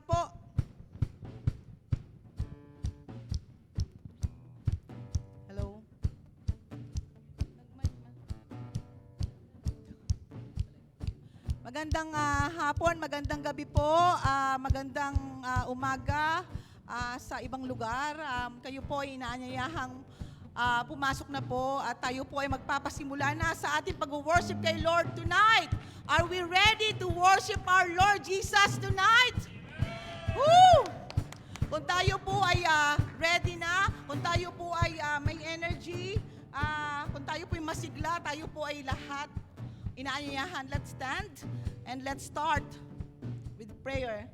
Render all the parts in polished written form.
po. Hello? Magandang hapon, magandang gabi po, magandang umaga sa ibang lugar. Kayo po ay inaanyayahang pumasok na po at tayo po ay magpapasimula na sa ating pag-worship kay Lord tonight. Are we ready to worship our Lord Jesus tonight? Woo! Kung tayo po ay ready na, kung tayo po ay may energy, kung tayo po ay masigla, tayo po ay lahat inaanyayahan. Let's stand and let's start with prayer.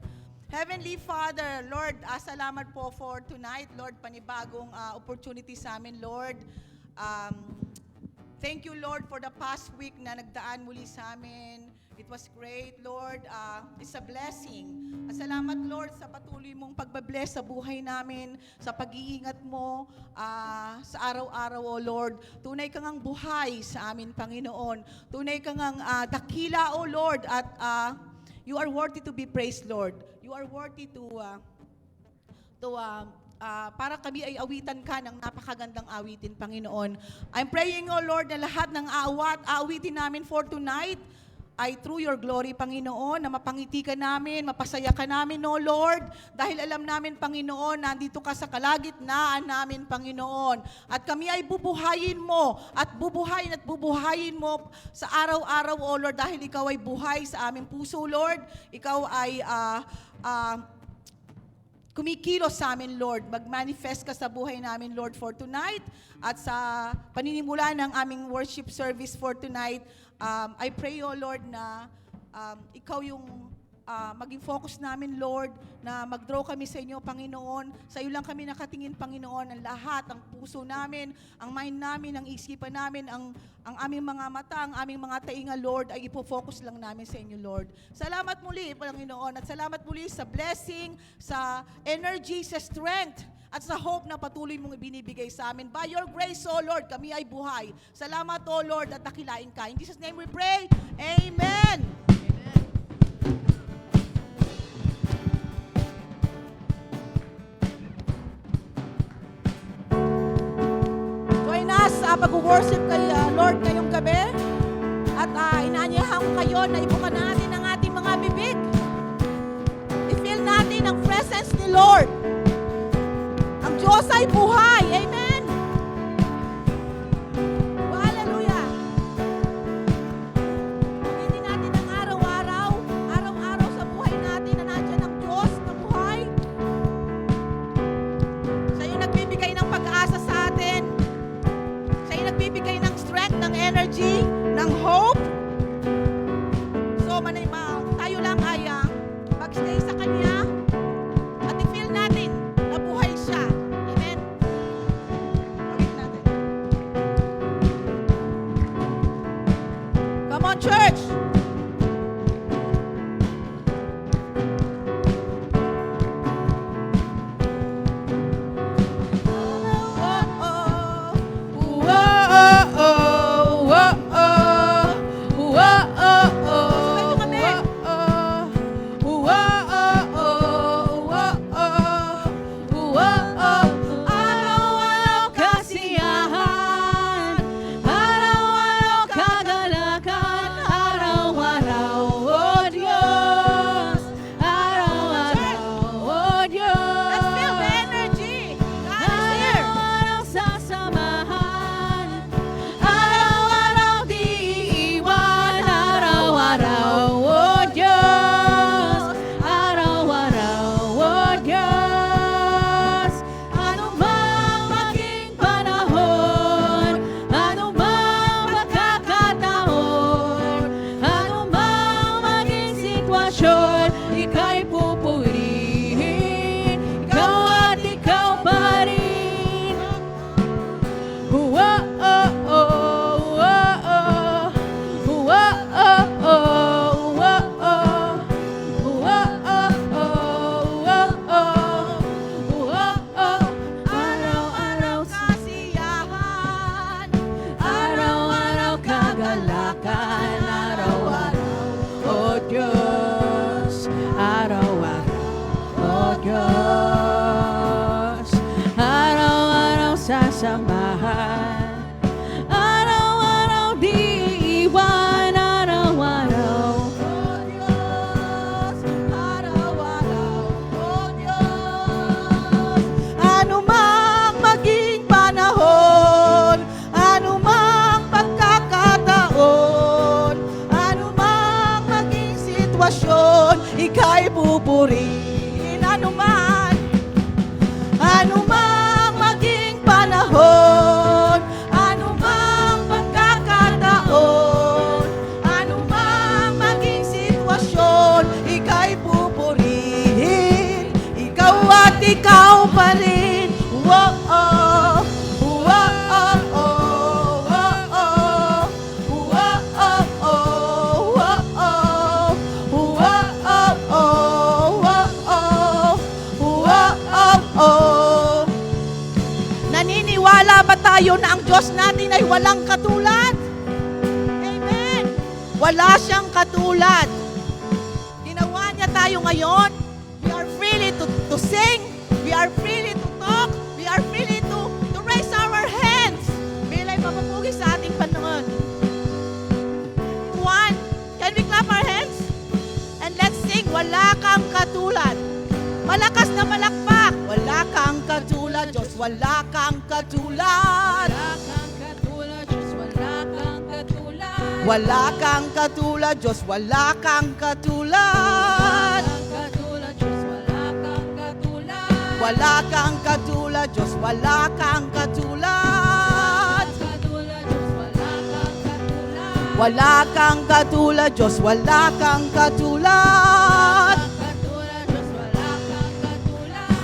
Heavenly Father, Lord, salamat po for tonight. Lord, panibagong opportunity sa amin, Lord. Thank you, Lord, for the past week na nagdaan muli sa amin. It was great, Lord. It's a blessing. Salamat, Lord, sa patuloy mong pagbabless sa buhay namin, sa pag-iingat mo sa araw-araw, O Lord. Tunay kang ang buhay sa amin, Panginoon. Tunay kang ang dakila, O Lord, at you are worthy to be praised, Lord. You are worthy para kami ay awitan ka ng napakagandang awitin, Panginoon. I'm praying, O Lord, na lahat ng aawitin namin for tonight ay through your glory, Panginoon, na mapangiti ka namin, mapasaya ka namin, O Lord, dahil alam namin, Panginoon, nandito ka sa kalagitnaan namin, Panginoon. At kami ay bubuhayin mo, at bubuhayin mo sa araw-araw, O Lord, dahil ikaw ay buhay sa aming puso, Lord. Ikaw ay kumikilos sa amin, Lord. Mag-manifest ka sa buhay namin, Lord, for tonight. At sa paninimula ng aming worship service for tonight, I pray, O Lord, na ikaw yung maging focus namin, Lord, na mag-draw kami sa inyo, Panginoon. Sa iyo lang kami nakatingin, Panginoon, ang lahat, ang puso namin, ang mind namin, ang isipan namin, ang aming mga mata, ang aming mga tainga, Lord, ay ipofocus lang namin sa inyo, Lord. Salamat muli, Panginoon, at salamat muli sa blessing, sa energy, sa strength, at sa hope na patuloy mong ibinibigay sa amin. By your grace, O Lord, kami ay buhay. Salamat, O Lord, at dakilain ka. In Jesus' name we pray. Amen. Join us pag-worship kay Lord ngayong gabi. At inaanyahan ko kayo na ibukan natin ang ating mga bibig. I-feel natin ang presence ni Lord. Ang Diyos ay buhay. Amen. Hallelujah. Hindi natin ang araw-araw sa buhay natin na nandiyan ang Diyos na buhay. Siya yung nagbibigay ng pag-asa sa atin. Siya yung nagbibigay ng strength, ng energy, ng hope. So, tayo lang ay mag-stay sa Kanya at i-feel natin na buhay siya. Amen? Gawin natin. Come on, church! kagalakan araw-araw, O Diyos. sitwasyon, ika'y pupurihin. Anumang maging panahon, anumang pagkakataon, anumang maging sitwasyon, ika'y pupurihin. Ikaw at ikaw pa rin. Whoa, naniniwala ba tayo na ang Diyos natin ay walang katulad? Amen. Wala siyang katulad. Ginawa niya tayo ngayon. We are freely to sing. We are freely to talk. We are freely to raise our hands. Bila'y mapapugi sa ating Panginoon. One, can we clap our hands? And let's sing, wala kang katulad. Malakas na malakpak. Wala kang katulad, Diyos, wala kang katulad. Wala kang katulad, Diyos, wala kang katulad. Wala kang katulad, Diyos, wala kang katulad. Wala kang katulad, Diyos, wala kang katulad. Wala kang katulad, Diyos, wala kang katulad.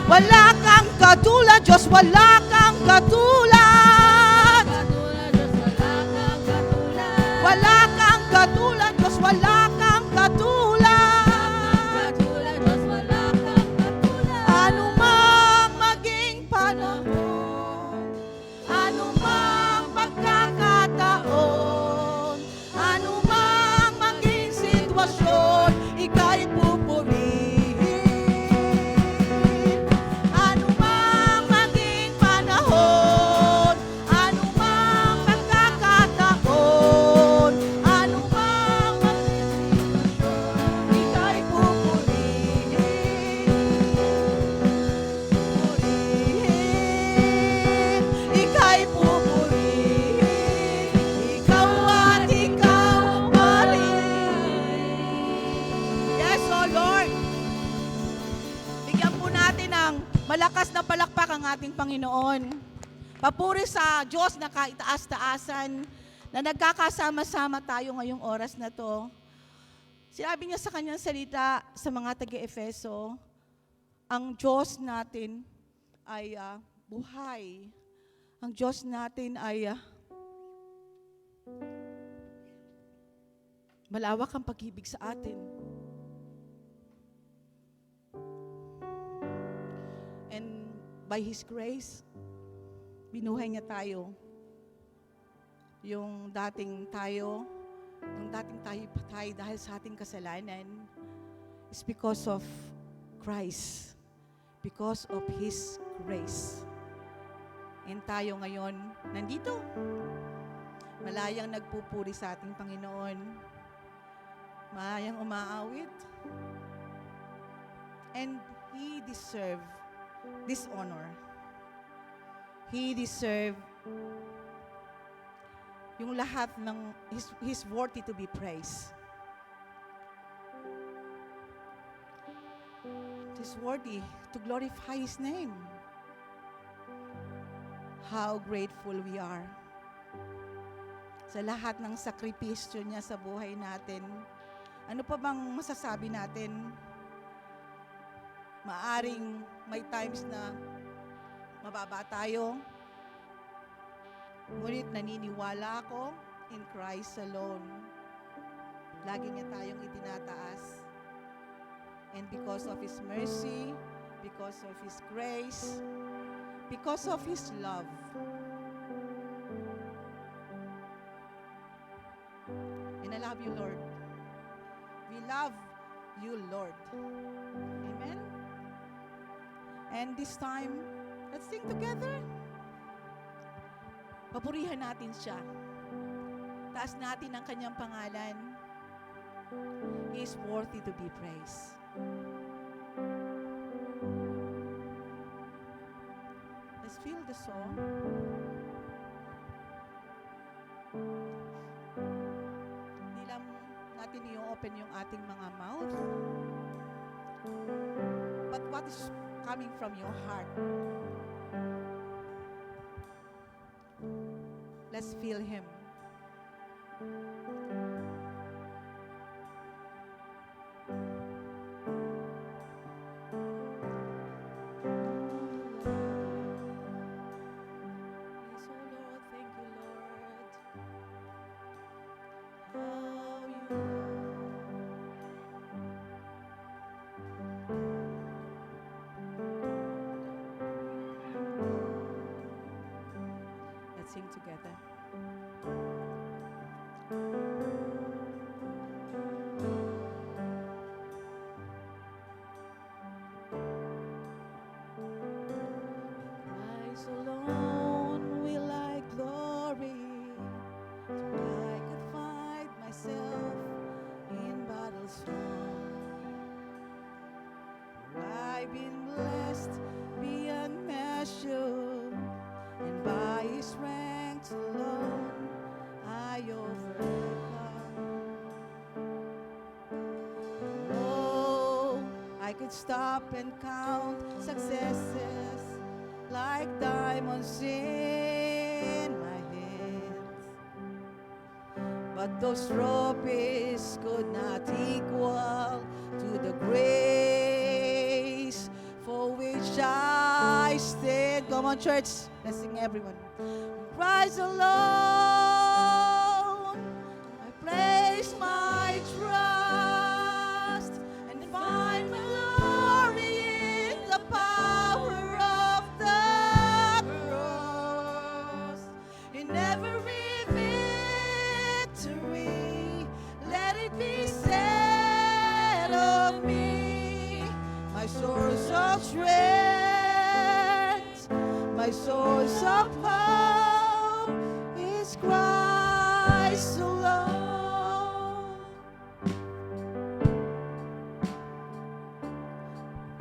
Wala kang katulad, Diyos, wala kang katulad. Wala kang katulad, Diyos, wala kang katulad. Anumang maging panahon, anumang pagkakataon, anumang maging sitwasyon, ika'y pupurihin. Anumang maging panahon, anumang pagkakataon, anumang maging sitwasyon, ika'y pupurihin. Ika'y pupurihin. Ikaw at ikaw pa rin. Yes, oh Lord. Bigyan po natin ng malakas na palakpak ang ating Panginoon. Papuri sa Diyos na kaitaas-taasan na nagkakasama-sama tayo ngayong oras na to. Sinabi niya sa kanyang salita sa mga taga-Efeso, ang Diyos natin ay buhay. Ang Diyos natin ay malawak ang pag-ibig sa atin. And by His grace, binuhay niya tayo. Yung dating tayo patay dahil sa ating kasalanan is because of Christ. Because of His grace. And tayo ngayon, nandito. Malayang nagpupuri sa ating Panginoon. Malayang umaawit. And He deserve this honor. He deserve yung lahat ng He's worthy to be praised. He's worthy to glorify His name. How grateful we are sa lahat ng sakripisyo niya sa buhay natin. Ano pa bang masasabi natin? Maaring may times na mababa tayo, ngunit naniniwala ako in Christ alone. Lagi niya tayong itinataas. And because of His mercy, because of His grace, because of His love, and I love you, Lord. We love you, Lord. Amen? And this time, let's sing together. Papurihan natin siya. Taas natin ang kanyang pangalan. He is worthy to be praised. Let's feel the song. Hindi lang natin i-open yung ating mga mouth. coming from your heart. Let's feel Him. Yes, oh Lord, thank you, Lord. How you Let's sing together. Christ alone will I glory. So I could find myself in battles won. For I've been blessed beyond measure, and by His strength alone I overcome. Oh, I could stop and count successes like diamonds in my hands, but those trophies could not equal to the grace for which I stand. Come on, church. Let's sing, everyone. Christ alone, I place my trust and find my glory in the power of the cross. In every victory, let it be said of me, my source of strength, my source of hope is Christ alone.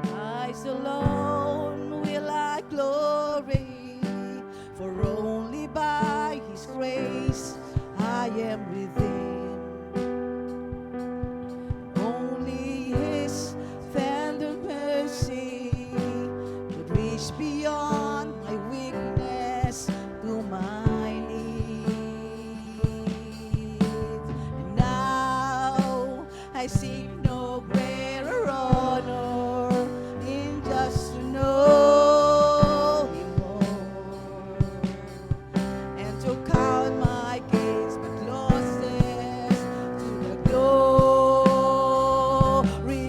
Christ alone will I glory, for only by His grace I am redeemed. Only His tender mercy could reach beyond my weakness to my need. And now I seek no greater honor in just to know Him more, and to count my gains but losses to the glory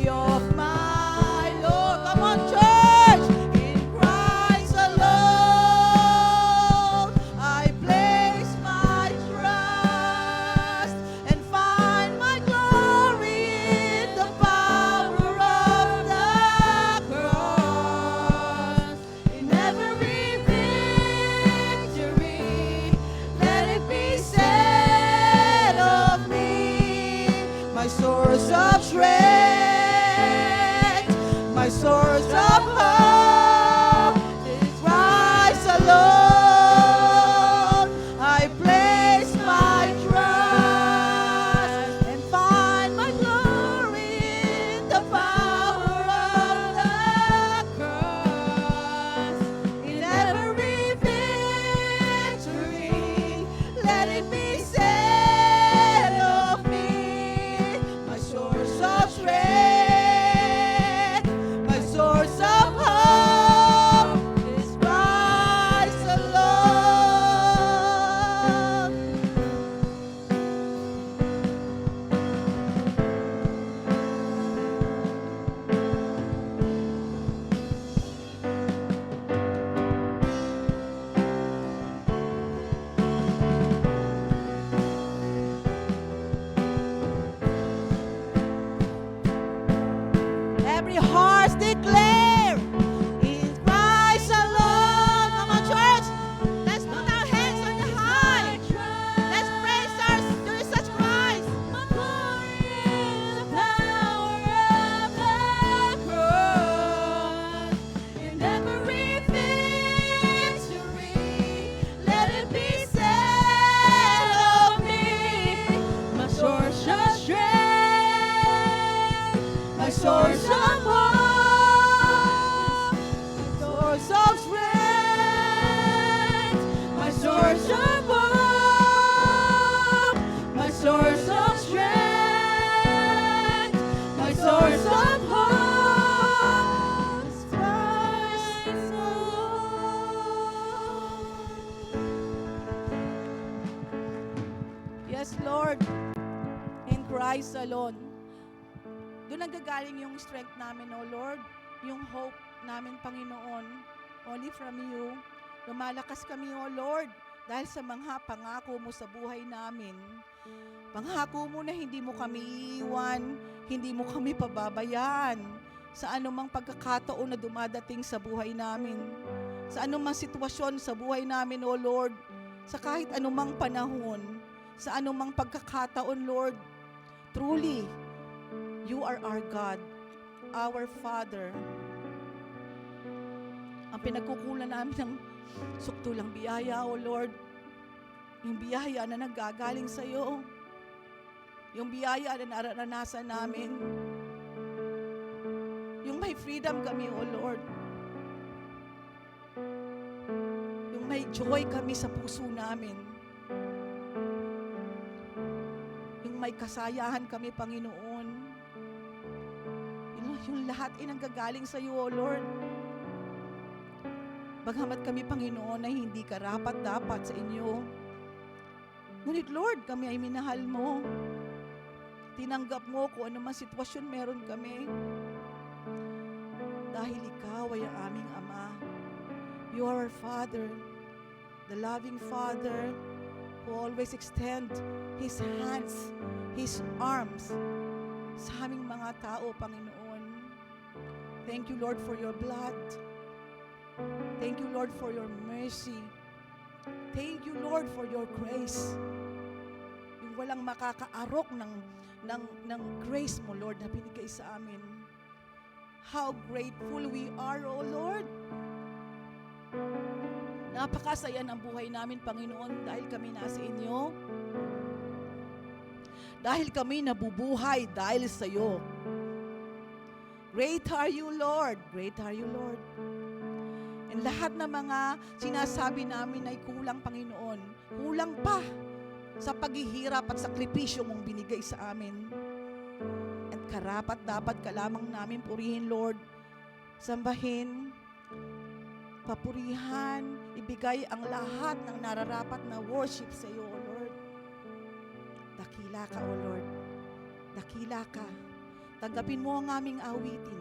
of my Lord. Come on, church. In Christ alone I place my trust and find my glory in the power of the cross. In every victory, let it be said of me, my source of strength, my source of hope is Christ alone. I place my trust and find my glory in the power of the cross. In every victory, let it be said of me, my source of strength, my source of hope is Christ alone. Every heart declare, in Christ alone. Come on, church. Let's put our hands on the high. Let's praise our Jesus Christ. My glory in the power of the cross. In every victory, let it be said of me, my source of strength, my source of hope nanggagaling yung strength namin, O Lord? Yung hope namin, Panginoon. Only from you. Lumalakas kami, O Lord, dahil sa mga pangako mo sa buhay namin. Pangako mo na hindi mo kami iiwan, hindi mo kami pababayaan sa anumang pagkakataon na dumadating sa buhay namin. Sa anumang sitwasyon sa buhay namin, O Lord. Sa kahit anumang panahon, sa anumang pagkakataon, Lord. Truly, you are our God, our Father. Ang pinagkukulan namin ng suktulang biyaya, O Lord. Yung biyaya na nanggagaling sa iyo. Yung biyaya na naranasan namin. Yung may freedom kami, O Lord. Yung may joy kami sa puso namin. Yung may kasayahan kami, Panginoon. Yung lahat ay nanggagaling sa iyo, O Lord. Bagamat kami, Panginoon, ay hindi karapat-dapat sa inyo. Ngunit, Lord, kami ay minahal mo. Tinanggap mo kung anumang sitwasyon meron kami. Dahil ikaw ay ang aming Ama. You are our Father, the loving Father who always extend His hands, His arms sa aming mga tao, Panginoon. Thank you, Lord, for your blood. Thank you, Lord, for your mercy. Thank you, Lord, for your grace. Yung walang makakaarok ng grace mo, Lord, na binigay sa amin. How grateful we are, O Lord. Napakasaya ng buhay namin, Panginoon, dahil kami nasa inyo. Dahil kami nabubuhay dahil sa iyo. Great are you, Lord. Great are you, Lord. And lahat ng mga sinasabi namin ay kulang, Panginoon. Kulang pa sa paghihirap at sakripisyo mong binigay sa amin. At karapat dapat ka lamang namin purihin, Lord. Sambahin, papurihan, ibigay ang lahat ng nararapat na worship sa iyo, O Lord. Dakila ka, O Lord. Dakila ka. Tanggapin mo ang aming awitin.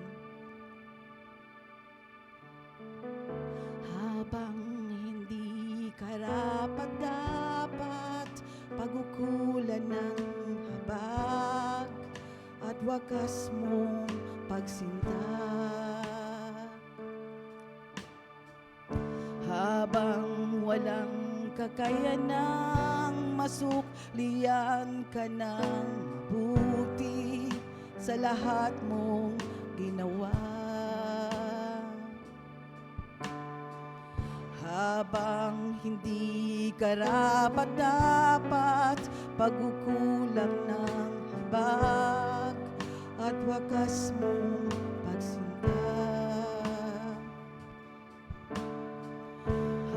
Habang hindi karapat-dapat, pagukulan ng habag at wagas mong pagsinta. Habang walang kakayanang masuklian ka ng mabuti sa lahat mong ginawa. Habang hindi karapat-dapat, pagkukulang ng habag at wagas mong pagsinta.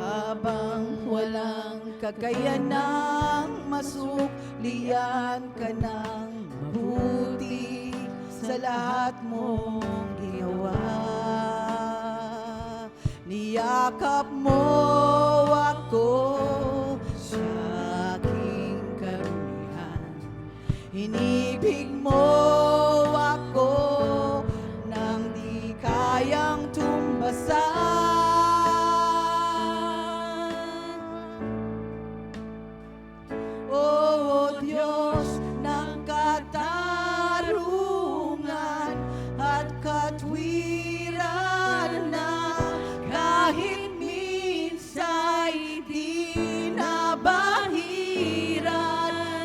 Habang walang kakayanang masuklian ka ng mabuti sa lahat mong ginawa. Niyakap mo ako sa aking karamihan. Inibig mo ako nang di kayang tumbasan. O Diyos ng katarungan at katwiran na kahit minsa'y di nabahiran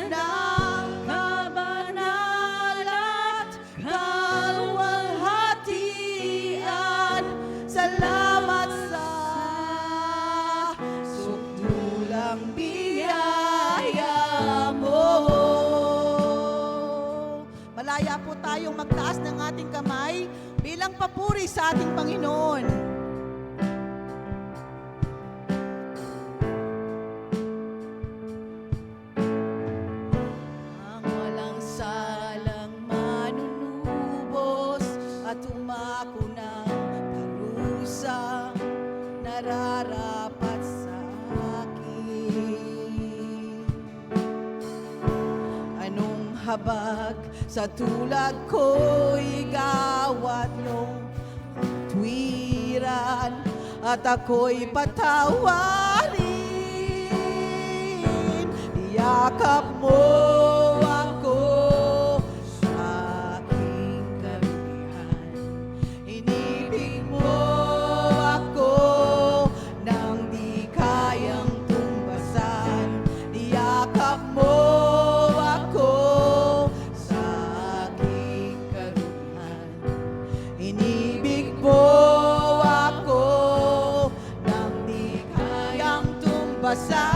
ng kabanal at kalwalhatian. Salamat sa sukdulang biyaya mo. Malaya po tayong magtaas ng ating kamay bilang papuri sa ating Panginoon. Nararapat sa akin. Anong habag Sa tulad ko'y gawat nung tuwiran, at ako'y patawarin. Yakap mo ako sa aking karumihan. Inibig mo ako nang di kayang tumbasan. Yakap mo ako sa aking karumihan. Inibig mo ako nang di kayang tumbasan.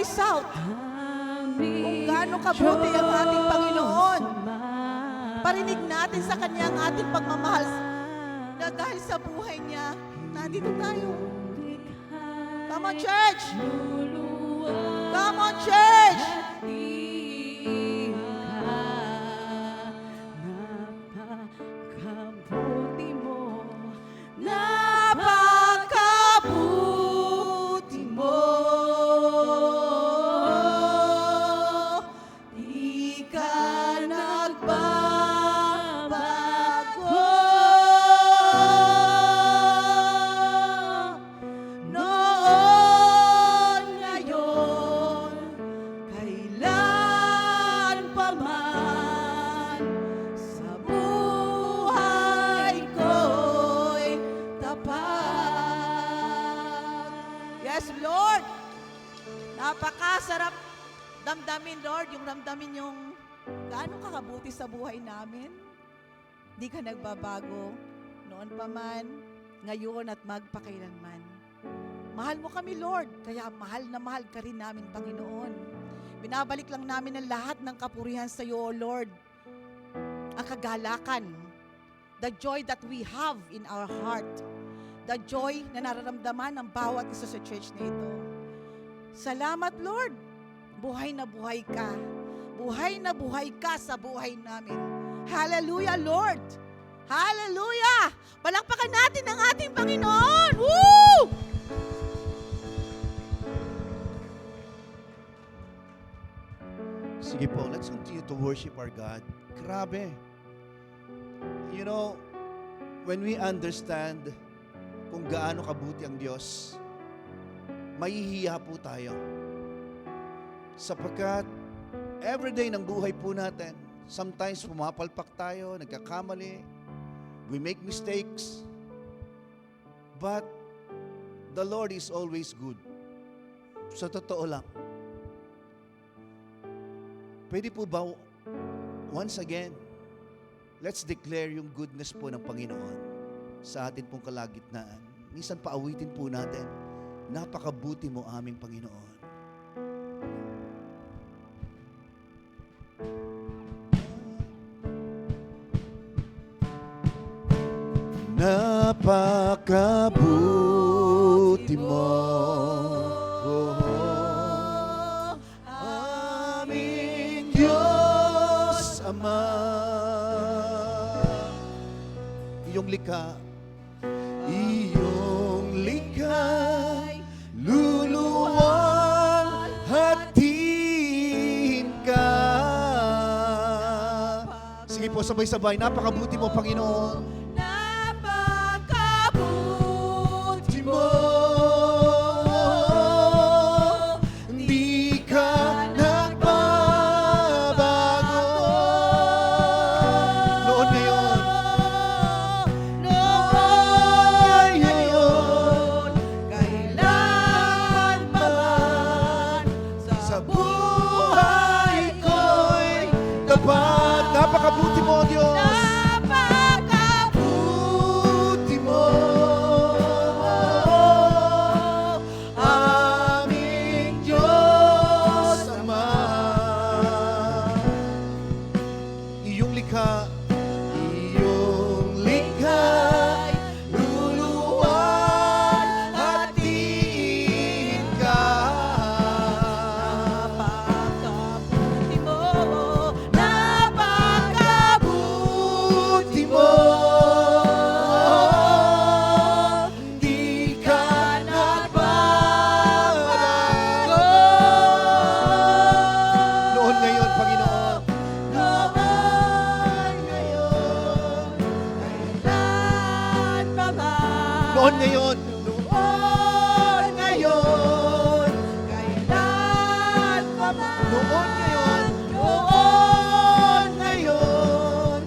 voice out kung gaano kabuti ang ating Panginoon. Parinig natin sa Kanya ang ating pagmamahal na dahil sa buhay niya, nandito tayo. Come on, church! Come on, church! Napakabuti mo. Di ka nagbabago. Noon, ngayon, kailan pa man, sa buhay ko'y tapat. Yes, Lord. Napakasarap damdamin, Lord, yung ramdamin yung gaano kakabuti sa buhay namin. Di ka nagbabago noon pa man, ngayon at magpakailanman. Mahal mo kami, Lord, kaya mahal na mahal ka rin namin, Panginoon. Binabalik lang namin ang lahat ng kapurihan sa iyo, O Lord. Ang kagalakan, the joy that we have in our heart, the joy na nararamdaman ng bawat isa sa church na ito. Salamat, Lord. Buhay na buhay ka. Buhay na buhay ka sa buhay namin. Hallelujah, Lord. Hallelujah. Palakpakan natin ang ating Panginoon. Woo! Sige po, let's continue to worship our God. Grabe. You know, when we understand kung gaano kabuti ang Diyos, mahihiya po tayo. Sapagkat everyday ng buhay po natin, sometimes pumapalpak tayo, nagkakamali, we make mistakes, but the Lord is always good. Sa totoo lang. Pwede po ba, once again, let's declare yung goodness po ng Panginoon sa atin pong kalagitnaan. Minsan paawitin po natin, napakabuti mo aming Panginoon. Napakabuti mo, aming Diyos Ama. Iyong likha, luluwang hatiin ka. Sige po, sabay-sabay, napakabuti mo, Panginoon. Napakabuti mo. Di ka nagbabago. Noon ngayon, Noon, ngayon, kailan pa man, sa buhay ko'y tapat. Napakabuti mo, Diyos. Buti mo, aming Diyos Ama. Iyong likha, luluwag hatiin ka. Napakabuti mo. Napakabuti mo. Di ka nagbabago. Noon ngayon, Panginoon. Noon, ngayon, kailan pa man. Noon ngayon. Noon, ngayon, kailan pa man. Noon ngayon. Noon, ngayon,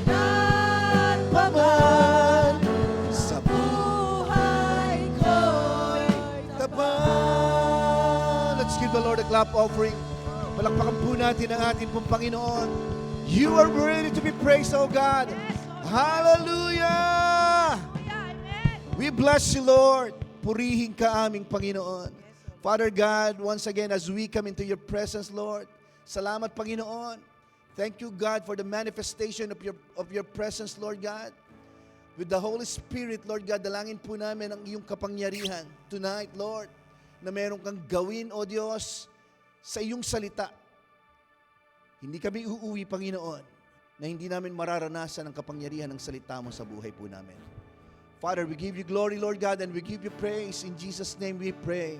kailan pa man. Sa Buhay ko'y tapat. Let's give the Lord a clap offering. Palakpakan po natin ang ating pong Panginoon. You are worthy to be praised, O God. Hallelujah! We bless you, Lord. Purihin ka aming Panginoon. Father God, once again, as we come into your presence, Lord, salamat, Panginoon. Thank you, God, for the manifestation of your presence, Lord God. With the Holy Spirit, Lord God, dalangin po namin ang iyong kapangyarihan tonight, Lord, na meron kang gawin, O Diyos, sa iyong salita. Hindi kami uuwi, Panginoon, na hindi namin mararanasan ang kapangyarihan ng salita mo sa buhay po namin. Father, we give you glory, Lord God, and we give you praise. In Jesus' name we pray.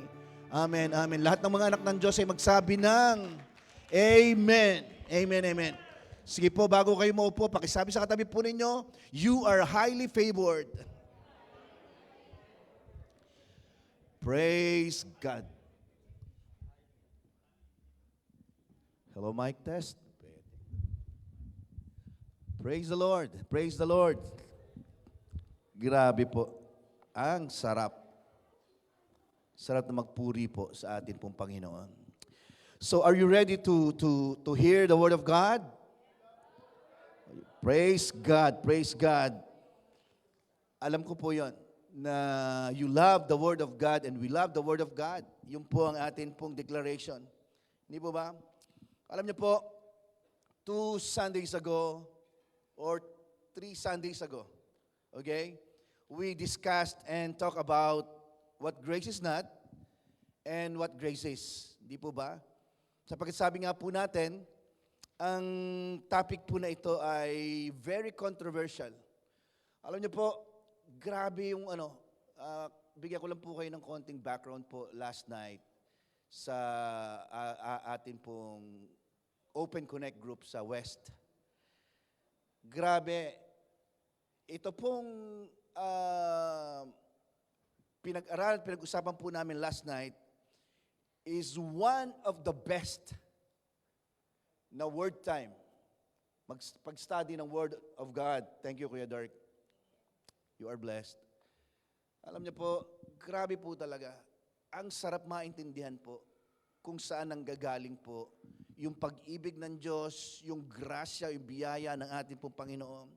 Amen, amen. Lahat ng mga anak ng Diyos ay magsabi ng Amen. Amen, amen. Sige po, bago kayo maupo, pakisabi sa katabi po ninyo, you are highly favored. Praise God. Hello, mic test. Praise the Lord. Praise the Lord. Grabe po. Ang sarap. Sarap na magpuri po sa atin pong Panginoon. So are you ready to hear the Word of God? Praise God, praise God. Alam ko po yon na you love the Word of God and we love the Word of God. Yun po ang atin pong declaration. Hindi po ba? Alam niyo po, 2 Sundays ago or 3 Sundays ago, okay, we discussed and talked about what grace is not and what grace is. Hindi po ba? Sapagkat sabi nga po natin, ang topic po na ito ay very controversial. Alam niyo po, grabe yung bigyan ko lang po kayo ng konting background po last night sa atin pong Open Connect group sa West. Grabe, ito pong pinag-usapan po namin last night is one of the best na word time. Pag-study ng Word of God. Thank you, Kuya Dark. You are blessed. Alam niyo po, grabe po talaga. Ang sarap maintindihan po kung saan nanggagaling po yung pag-ibig ng Diyos, yung grasya, yung biyaya ng ating pong Panginoon.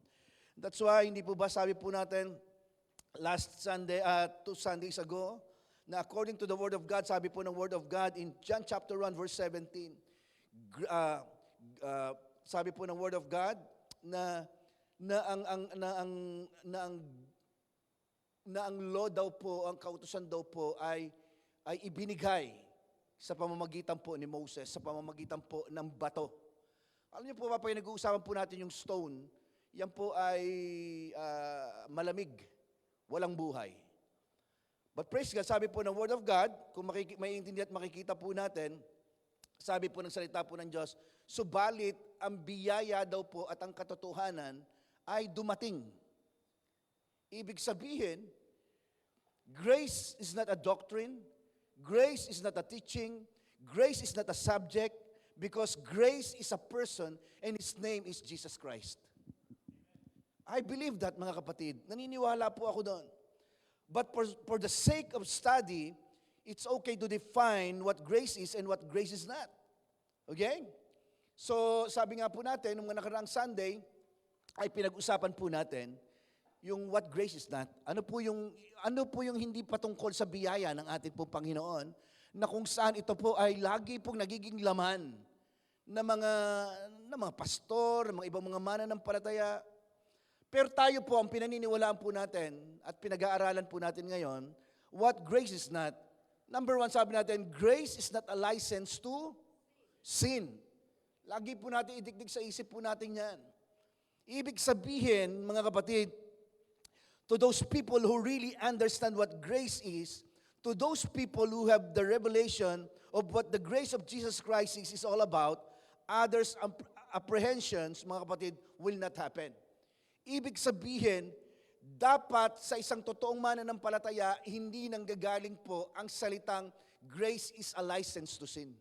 That's why, hindi po ba sabi po natin, last Sunday, 2 Sundays ago, na according to the Word of God, sabi po ng Word of God in John chapter 1 verse 17, sabi po ng Word of God na ang law daw po, ang kautusan daw po ay ibinigay sa pamamagitan po ni Moses, sa pamamagitan po ng bato. Alam niyo po ba, pag nag-uusapan po natin yung stone, yan po ay malamig, walang buhay. But praise God, sabi po ng Word of God, kung maiintindihan at makikita po natin, sabi po ng salita po ng Diyos, subalit ang biyaya daw po at ang katotohanan ay dumating. Ibig sabihin, grace is not a doctrine, grace is not a teaching, grace is not a subject, because grace is a person and His name is Jesus Christ. I believe that, mga kapatid. Naniniwala po ako doon. But for the sake of study, it's okay to define what grace is and what grace is not. Okay? So, sabi nga po natin, nung nakaraang Sunday, ay pinag-usapan po natin yung what grace is not. Ano po yung hindi patungkol sa biyaya ng ating pong Panginoon, na kung saan ito po ay lagi pong nagiging laman ng mga pastor, ng mga ibang mga mananampalataya. Pero tayo po, ang pinaniniwalaan po natin at pinag-aaralan po natin ngayon, what grace is not. Number 1, sabi natin, grace is not a license to sin. Lagi po natin idikdik sa isip po natin yan. Ibig sabihin, mga kapatid, to those people who really understand what grace is, to those people who have the revelation of what the grace of Jesus Christ is all about, others' apprehensions, mga kapatid, will not happen. Ibig sabihin, dapat sa isang totoong mananampalataya, hindi nanggagaling po ang salitang grace is a license to sin.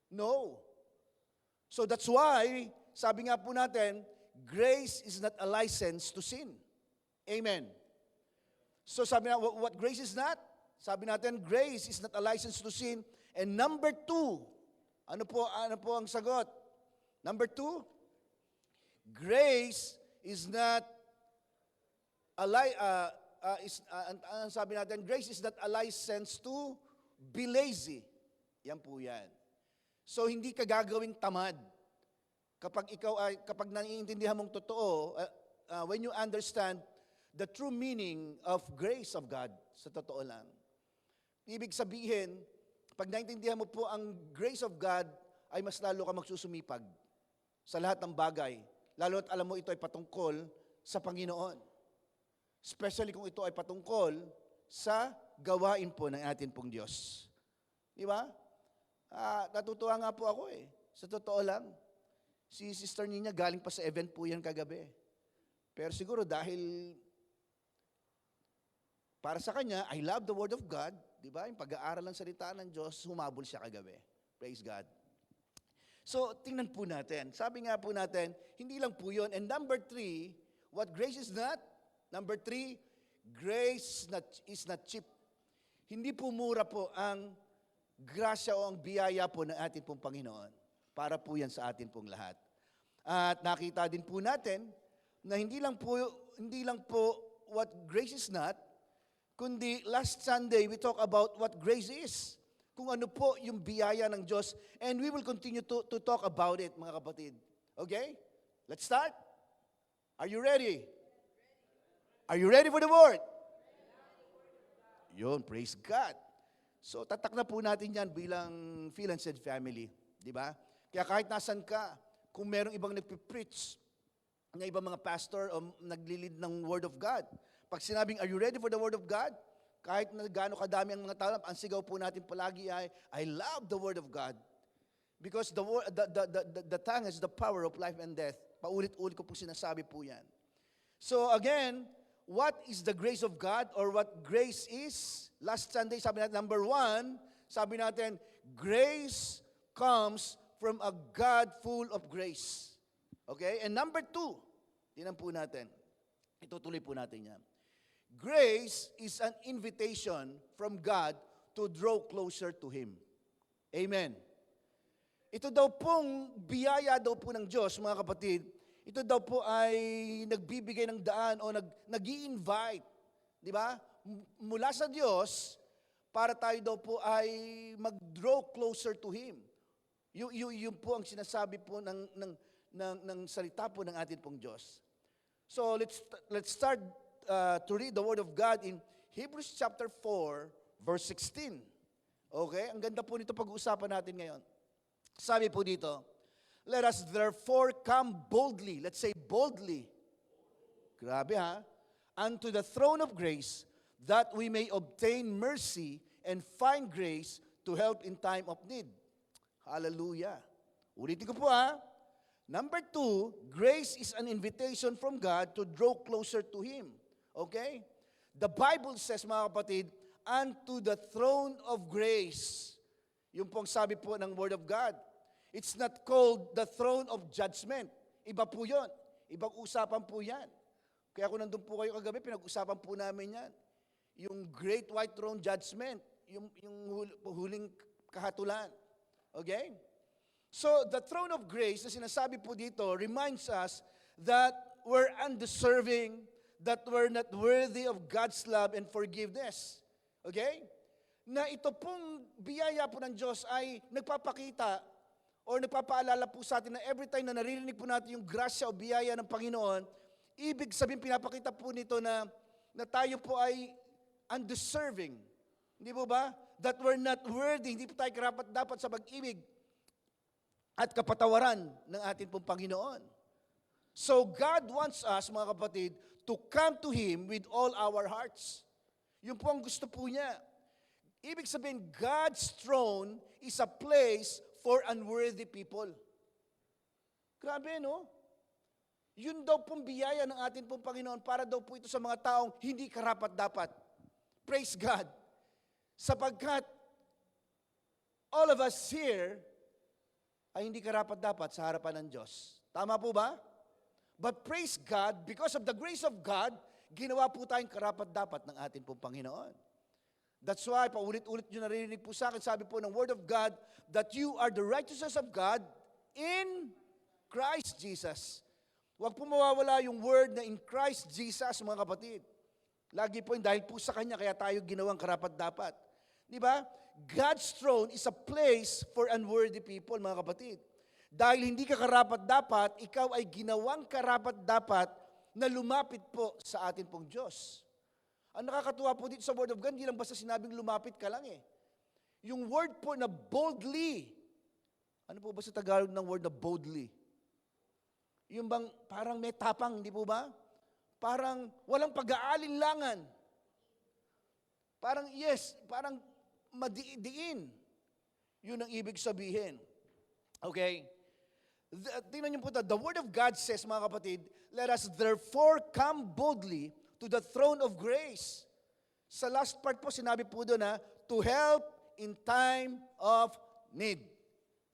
No. So that's why, sabi nga po natin, grace is not a license to sin. Amen. So sabi na, what grace is not? Sabi natin, grace is not a license to sin. And number 2, ano po ang sagot? Number 2, grace is not sabi natin, grace is not a license to be lazy. Yan po yan. So, hindi ka gagawing tamad. Kapag naiintindihan mong totoo, when you understand the true meaning of grace of God, sa totoo lang. Ibig sabihin, pag naiintindihan mo po ang grace of God, ay mas lalo ka magsusumipag sa lahat ng bagay. Lalo at alam mo ito ay patungkol sa Panginoon. Especially kung ito ay patungkol sa gawain po ng atin pong Diyos. Di ba? Natutuwa nga po ako eh. Sa totoo lang. Si Sister Nina galing pa sa event po yan kagabi. Pero siguro dahil para sa kanya, I love the Word of God. Di ba? Yung pag-aaral ng salita ng Diyos, humabol siya kagabi. Praise God. So, tingnan po natin. Sabi nga po natin, hindi lang po yun. And number 3, what grace is not? Number 3, grace is not cheap. Hindi po mura po ang grasya o ang biyaya po ng ating pong Panginoon. Para po yan sa atin pong lahat. At nakita din po natin na hindi lang po what grace is not, kundi last Sunday we talk about what grace is. Kung ano po yung biyaya ng Diyos. And we will continue to talk about it, mga kapatid. Okay? Let's start. Are you ready? Are you ready for the word? Yun, praise God. So, tatak na po natin yan bilang Phil and Sid family. Di ba? Kaya kahit nasan ka, kung merong ibang nagpipreach, ng ibang mga pastor o naglilid ng Word of God, pag sinabing, are you ready for the Word of God? Kahit na gaano kadami ang mga tao, ang sigaw po natin palagi ay, I love the Word of God. Because the tongue is the power of life and death. Paulit-ulit ko po sinasabi po yan. So again, what is the grace of God or what grace is? Last Sunday, sabi natin, number 1, sabi natin, grace comes from a God full of grace. Okay? And number 2, tinan po natin. Itutuloy po natin yan. Grace is an invitation from God to draw closer to Him. Amen. Ito daw pong biyaya daw po ng Diyos, mga kapatid, ito daw po ay nagbibigay ng daan o nag-i-invite, di ba? Mula sa Diyos, para tayo daw po ay mag-draw closer to Him. Yun po ang sinasabi po ng salita po ng atin pong Diyos. So let's start to read the Word of God in Hebrews chapter 4, verse 16. Okay? Ang ganda po nito pag-uusapan natin ngayon. Sabi po dito, let us therefore come boldly, let's say boldly, grabe ha, unto the throne of grace, that we may obtain mercy and find grace to help in time of need. Hallelujah. Ulitin ko po ha. Number 2, grace is an invitation from God to draw closer to Him. Okay? The Bible says, mga kapatid, unto the throne of grace. Yung pong sabi po ng Word of God. It's not called the throne of judgment. Iba po yun. Ibang usapan po yan. Kaya kung nandun po kayo kagabi, pinag-usapan po namin yan. Yung Great White Throne Judgment. Yung huling kahatulan. Okay? So, the throne of grace, na sinasabi po dito, reminds us that we're undeserving, that we're not worthy of God's love and forgiveness. Okay? Na ito pong biyaya po ng Diyos ay nagpapakita o nagpapaalala po sa atin na every time na naririnig po natin yung grasya o biyaya ng Panginoon, ibig sabihin pinapakita po nito na tayo po ay undeserving. Hindi po ba? That we're not worthy, hindi po tayo karapat-dapat sa pag-ibig at kapatawaran ng ating pong Panginoon. So God wants us, mga kapatid, to come to Him with all our hearts. Yun po ang gusto po niya. Ibig sabihin, God's throne is a place for unworthy people. Grabe, no? Yun daw pong biyaya ng ating pong Panginoon para daw po ito sa mga taong hindi karapat-dapat. Praise God. Sapagkat all of us here ay hindi karapat-dapat sa harapan ng Diyos. Tama po ba? But praise God, because of the grace of God, ginawa po tayong karapat-dapat ng ating pong Panginoon. That's why, paulit-ulit nyo narinig po sa akin, sabi po ng Word of God, that you are the righteousness of God in Christ Jesus. Huwag po mawawala yung word na in Christ Jesus, mga kapatid. Lagi po dahil po sa Kanya, kaya tayo ginawang karapat-dapat. Di ba? God's throne is a place for unworthy people, mga kapatid. Dahil hindi ka karapat-dapat, ikaw ay ginawang karapat-dapat na lumapit po sa atin pong Diyos. Ang nakakatuwa po dito sa Word of God, hindi lang basta sinabing lumapit ka lang eh. Yung word po na boldly, ano po ba sa Tagalog ng word na boldly? Yung bang parang may tapang, hindi po ba? Parang walang pag-aalinlangan. Parang yes, parang madiin. Yun ang ibig sabihin. Okay? Tingnan niyo po ito. The Word of God says, mga kapatid, let us therefore come boldly to the throne of grace. Sa last part po, sinabi po doon na, to help in time of need.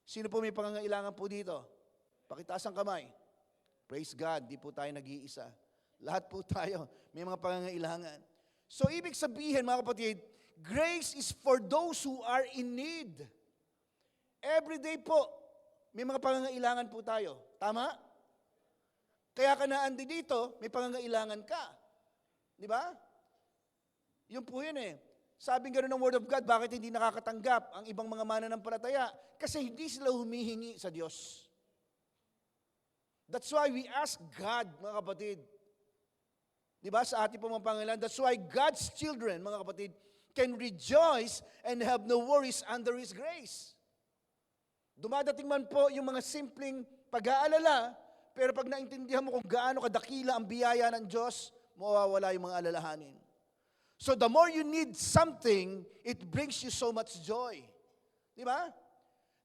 Sino po may pangangailangan po dito? Pakitaas ang kamay. Praise God, di po tayo nag-iisa. Lahat po tayo may mga pangangailangan. So, ibig sabihin, mga kapatid, grace is for those who are in need. Every day po, may mga pangangailangan po tayo. Tama? Kaya ka naandi dito, may pangangailangan ka. Di ba? Yun po yun eh. Sabing gano'n ng Word of God, bakit hindi nakakatanggap ang ibang mga mananampalataya? Kasi hindi sila humihingi sa Diyos. That's why we ask God, mga kapatid. Di ba? Sa ating pong mga pangailangan. That's why God's children, mga kapatid, can rejoice and have no worries under His grace. Dumadating man po yung mga simpleng pag-aalala, pero pag naintindihan mo kung gaano kadakila ang biyaya ng Diyos, mawawala yung mga alalahanin. So the more you need something, it brings you so much joy. Di ba?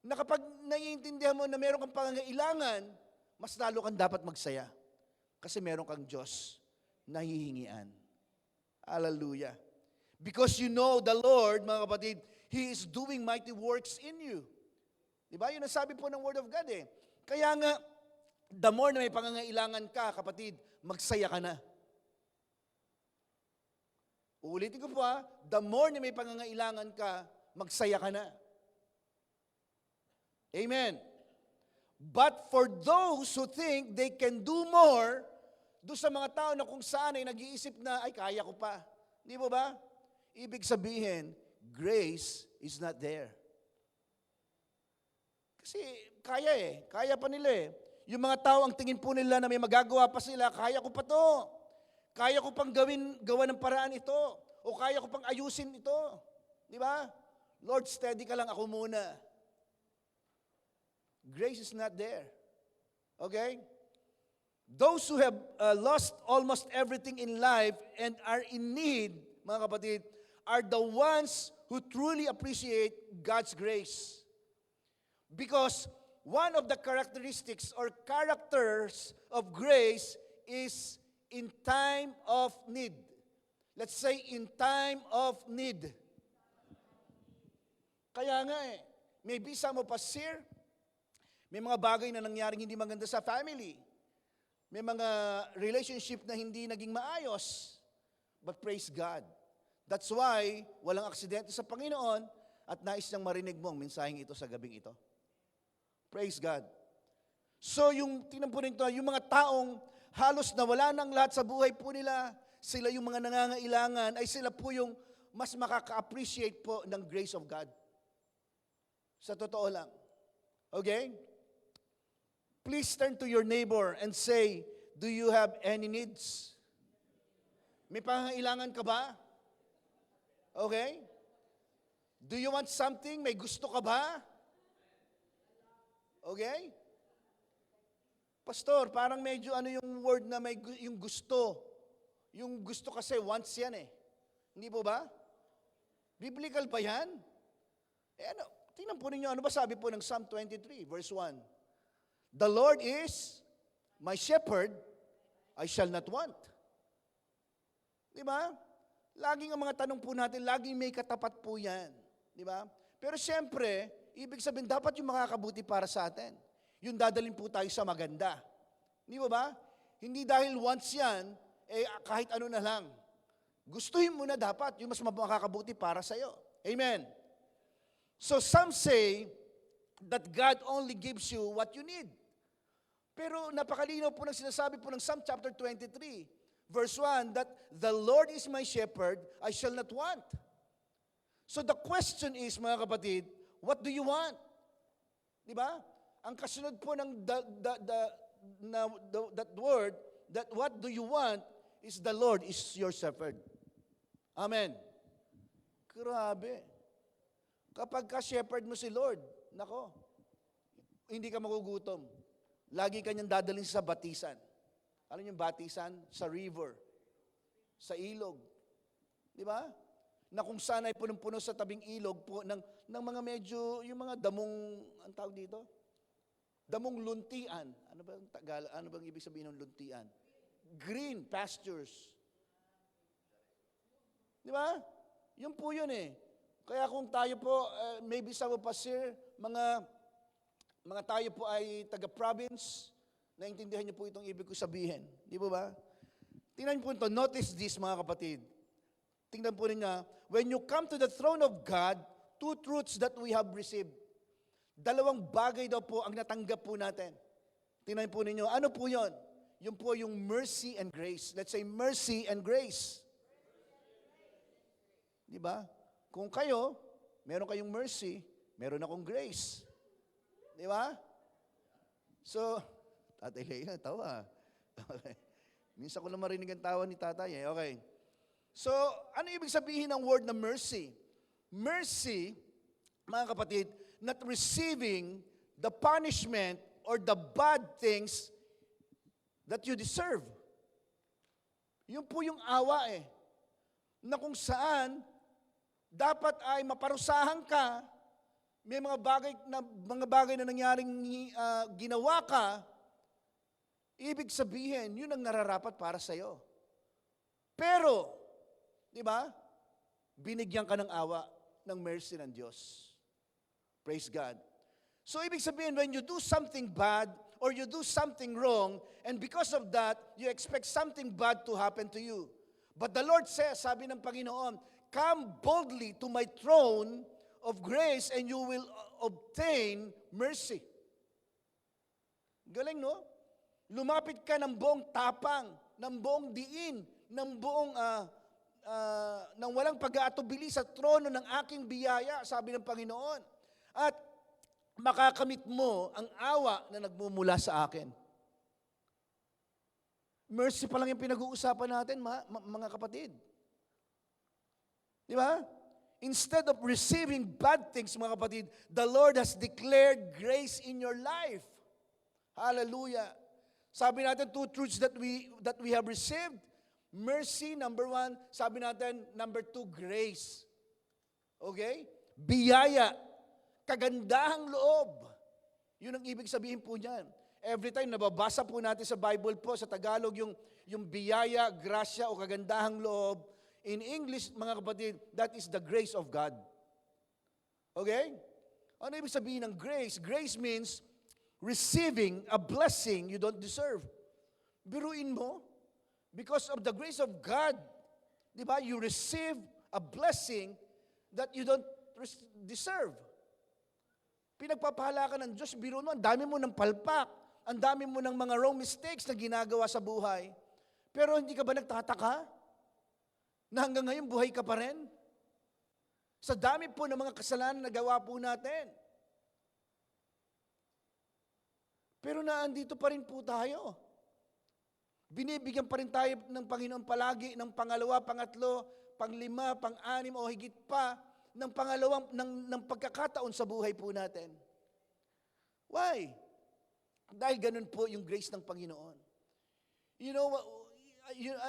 Na kapag naiintindihan mo na meron kang pangangailangan, mas lalo kang dapat magsaya. Kasi meron kang Diyos na hihingian. Hallelujah. Because you know the Lord, mga kapatid, He is doing mighty works in you. Di ba? Yun ang sabi po ng Word of God eh. Kaya nga, the more na may pangangailangan ka, kapatid, magsaya ka na. Uulitin ko po the more na may pangangailangan ka, magsaya ka na. Amen. But for those who think they can do more, doon sa mga tao na kung saan ay nag-iisip na, ay kaya ko pa. Di ba ba? Ibig sabihin, grace is not there. Kasi kaya eh. Kaya pa nila eh. Yung mga tao, ang tingin po nila na may magagawa pa sila, kaya ko pa to. Kaya ko pang gawa ng paraan ito. O kaya ko pang ayusin ito. Di ba? Lord, steady ka lang, ako muna. Grace is not there. Okay? Those who have lost almost everything in life and are in need, mga kapatid, are the ones who truly appreciate God's grace. Because one of the characteristics or characters of grace is in time of need. Let's say in time of need. Kaya nga eh, maybe some of us here, may mga bagay na nangyaring hindi maganda sa family. May mga relationship na hindi naging maayos. But praise God. That's why walang aksidente sa Panginoon at nais niyang marinig mo ang mensaheng ito sa gabing ito. Praise God. So yung, tingnan po nito, yung mga taong halos nawala ng lahat sa buhay po nila, sila yung mga nangangailangan, ay sila po yung mas makaka-appreciate po ng grace of God. Sa totoo lang. Okay? Please turn to your neighbor and say, do you have any needs? May pangangailangan ka ba? Okay? Do you want something? May gusto ka ba? Okay? Pastor, parang medyo ano yung word na may yung gusto. Yung gusto kasi wants yan eh. Hindi po ba? Biblical ba yan? Eh ano, tingnan po ninyo, ano ba sabi po ng Psalm 23, verse 1? The Lord is my shepherd, I shall not want. Di ba? Laging ang mga tanong po natin, laging may katapat po yan. Di ba? Pero siyempre, ibig sabihin, dapat yung makakabuti para sa atin. Yung dadalhin po tayo sa maganda. Di ba? Hindi dahil once yan, eh kahit ano na lang. Gustuhin mo na dapat yung mas makakabuti para sa'yo. Amen. So some say that God only gives you what you need. Pero napakalinaw po ng sinasabi po ng Psalm chapter 23, verse 1, that the Lord is my shepherd, I shall not want. So the question is, mga kapatid, what do you want? Di ba? Ang kasunod po ng that word, that what do you want, is the Lord is your shepherd. Amen. Grabe. Kapag ka-shepherd mo si Lord, nako, hindi ka magugutom. Lagi ka niyang dadalhin sa batisan. Alam niyo yung batisan? Sa river. Sa ilog. Di ba? Na kung saan ay punong-puno sa tabing ilog po ng mga medyo, yung mga damong, ang tawag dito? Damong luntian. Ano ba ang Tagalog? Ano bang ibig sabihin ng luntian? Green pastures. Di ba? Yun po yun eh. Kaya kung tayo po, maybe some of us here, mga tayo po ay taga-province, naintindihan niyo po itong ibig ko sabihin. Di ba? Tingnan po ito. Notice this, mga kapatid. Tingnan po ninyo, when you come to the throne of God, two truths that we have received. Dalawang bagay daw po ang natanggap po natin. Tingnan po ninyo, ano po yon? Yun po yung mercy and grace. Let's say mercy and grace. Di ba? Kung kayo, meron kayong mercy, meron akong grace. Di ba? So, Tatay Lea, tawa. Okay. Minsan ko lang marinig ang tawa ni tatay. Okay. So, ano ibig sabihin ng word na mercy? Mercy, mga kapatid, not receiving the punishment or the bad things that you deserve. Yun po yung awa eh. Na kung saan, dapat ay maparusahan ka, may mga bagay na nangyaring ginawa ka, ibig sabihin, yun ang nararapat para sa'yo. Pero, di ba, binigyan ka ng awa ng mercy ng Diyos. Praise God. So, ibig sabihin, when you do something bad or you do something wrong, and because of that, you expect something bad to happen to you. But the Lord says, sabi ng Panginoon, come boldly to my throne of grace and you will obtain mercy. Galing, no? Lumapit ka ng buong tapang, ng buong diin, ng buong ng walang pag-aatubili sa trono ng aking biyaya, sabi ng Panginoon. At makakamit mo ang awa na nagmumula sa akin. Mercy pa lang yung pinag-uusapan natin, mga kapatid. Di ba? Instead of receiving bad things, mga kapatid, the Lord has declared grace in your life. Hallelujah. Sabi natin, two truths that we have received. Mercy, number 1. Sabi natin, number 2, grace. Okay? Biyaya. Kagandahang loob. Yun ang ibig sabihin po niyan. Every time nababasa po natin sa Bible po, sa Tagalog, yung biyaya, grasya o kagandahang loob. In English, mga kapatid, that is the grace of God. Okay? Ano ibig sabihin ng grace? Grace means receiving a blessing you don't deserve. Biruin mo, because of the grace of God, di ba, you receive a blessing that you don't deserve. Pinagpapahala ka ng Diyos, biruin mo, ang dami mo ng palpak, ang dami mo ng mga wrong mistakes na ginagawa sa buhay. Pero hindi ka ba nagtataka na hanggang ngayon buhay ka pa rin? Sa dami po ng mga kasalanan na nagawa po natin. Pero naandito pa rin po tayo. Binibigyan pa rin tayo ng Panginoon palagi ng pangalawa, pangatlo, panglima, pang-anim o higit pa ng pangalawang ng pagkakataon sa buhay po natin. Why? Dahil ganun po yung grace ng Panginoon. You know,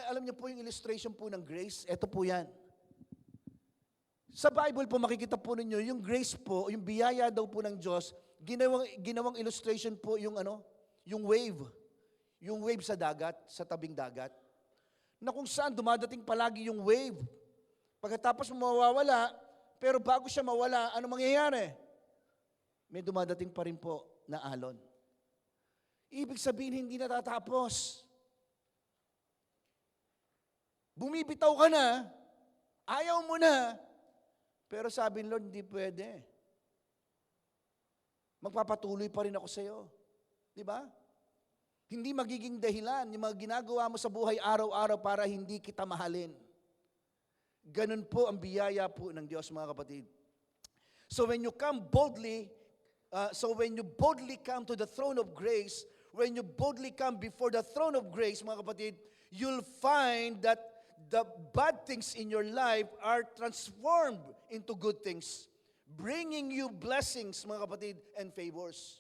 alam niyo po yung illustration po ng grace? Ito po yan. Sa Bible po, makikita po ninyo, yung grace po, yung biyaya daw po ng Diyos, ginawang illustration po yung yung wave. Yung wave sa dagat, sa tabing dagat. Na kung saan dumadating palagi yung wave. Pagkatapos mawawala, pero bago siya mawala, ano mangyayari? May dumadating pa rin po na alon. Ibig sabihin, hindi natatapos. Bumibitaw ka na, ayaw mo na, pero sabi ng Lord, hindi pwede. Magpapatuloy pa rin ako sa iyo. Di ba? Hindi magiging dahilan yung mga ginagawa mo sa buhay araw-araw para hindi kita mahalin. Ganun po ang biyaya po ng Diyos, mga kapatid. So when you boldly come to the throne of grace, when you boldly come before the throne of grace, mga kapatid, you'll find that the bad things in your life are transformed into good things, bringing you blessings, mga kapatid, and favors.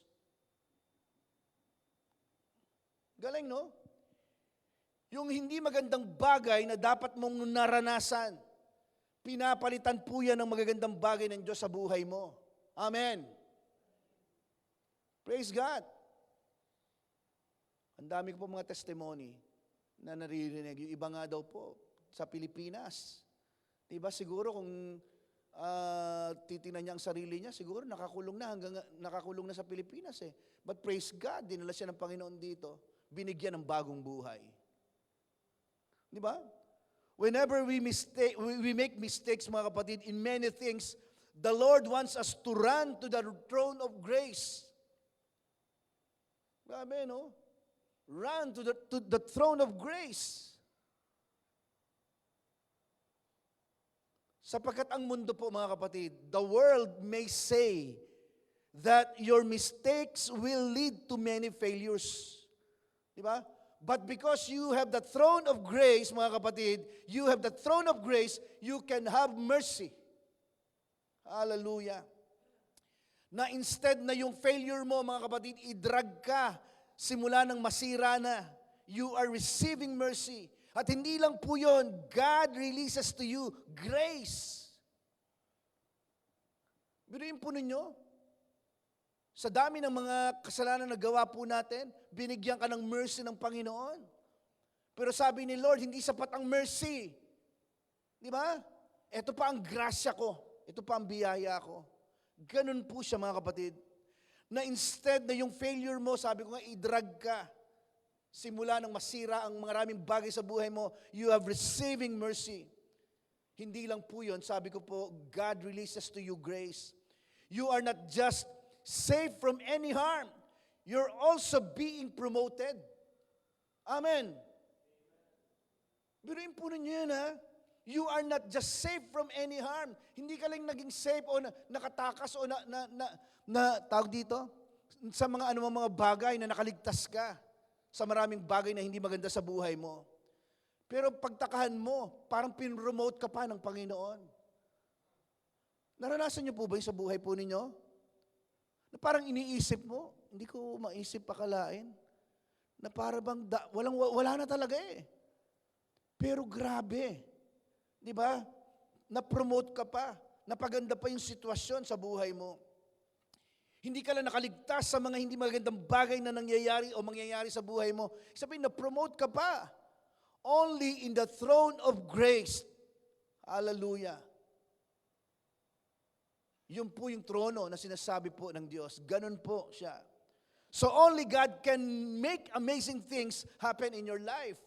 Galing, no? Yung hindi magandang bagay na dapat mong naranasan, pinapalitan po yan ng magagandang bagay ng Diyos sa buhay mo. Amen. Praise God. Ang dami ko po mga testimony na naririnig. Yung iba nga daw po sa Pilipinas. Diba siguro kung titingnan niya ang sarili niya, siguro nakakulong na sa Pilipinas eh. But praise God, dinala siya ng Panginoon dito. Binigyan ng bagong buhay. Di ba? Whenever we make mistakes, mga kapatid, in many things, the Lord wants us to run to the throne of grace. Grabe, no? Run to the throne of grace. Sapagkat ang mundo po, mga kapatid, the world may say that your mistakes will lead to many failures. Di ba? But because you have the throne of grace, mga kapatid, you have the throne of grace, you can have mercy. Hallelujah. Na instead na yung failure mo, mga kapatid, i-drag ka simula ng masira na, you are receiving mercy. At hindi lang po yun, God releases to you grace. Biruin po ninyo, sa dami ng mga kasalanan na gawa po natin, binigyan ka ng mercy ng Panginoon. Pero sabi ni Lord, hindi sapat ang mercy. Di ba? Ito pa ang grasya ko. Ito pa ang biyaya ko. Ganun po siya, mga kapatid. Na instead na yung failure mo, sabi ko nga, i-drag ka. Simula nang masira ang maraming bagay sa buhay mo, you have receiving mercy. Hindi lang po yun. Sabi ko po, God releases to you grace. You are not just saved from any harm. You're also being promoted. Amen. Biruin po ninyo yun, ha? You are not just saved from any harm. Hindi ka lang naging safe o nakatakas o tawag dito, sa mga mga bagay na nakaligtas ka sa maraming bagay na hindi maganda sa buhay mo. Pero pagtakahan mo, parang pinromote ka pa ng Panginoon. Naranasan niyo po ba yung sa buhay po ninyo? Na parang iniisip mo, hindi ko maisip pakalain, na para bang wala na talaga eh. Pero grabe, di ba? Na-promote ka pa, napaganda pa yung sitwasyon sa buhay mo. Hindi ka lang nakaligtas sa mga hindi magandang bagay na nangyayari o mangyayari sa buhay mo. Sabihin, na-promote ka pa. Only in the throne of grace. Hallelujah. Yun po yung trono na sinasabi po ng Diyos. Ganun po siya. So only God can make amazing things happen in your life.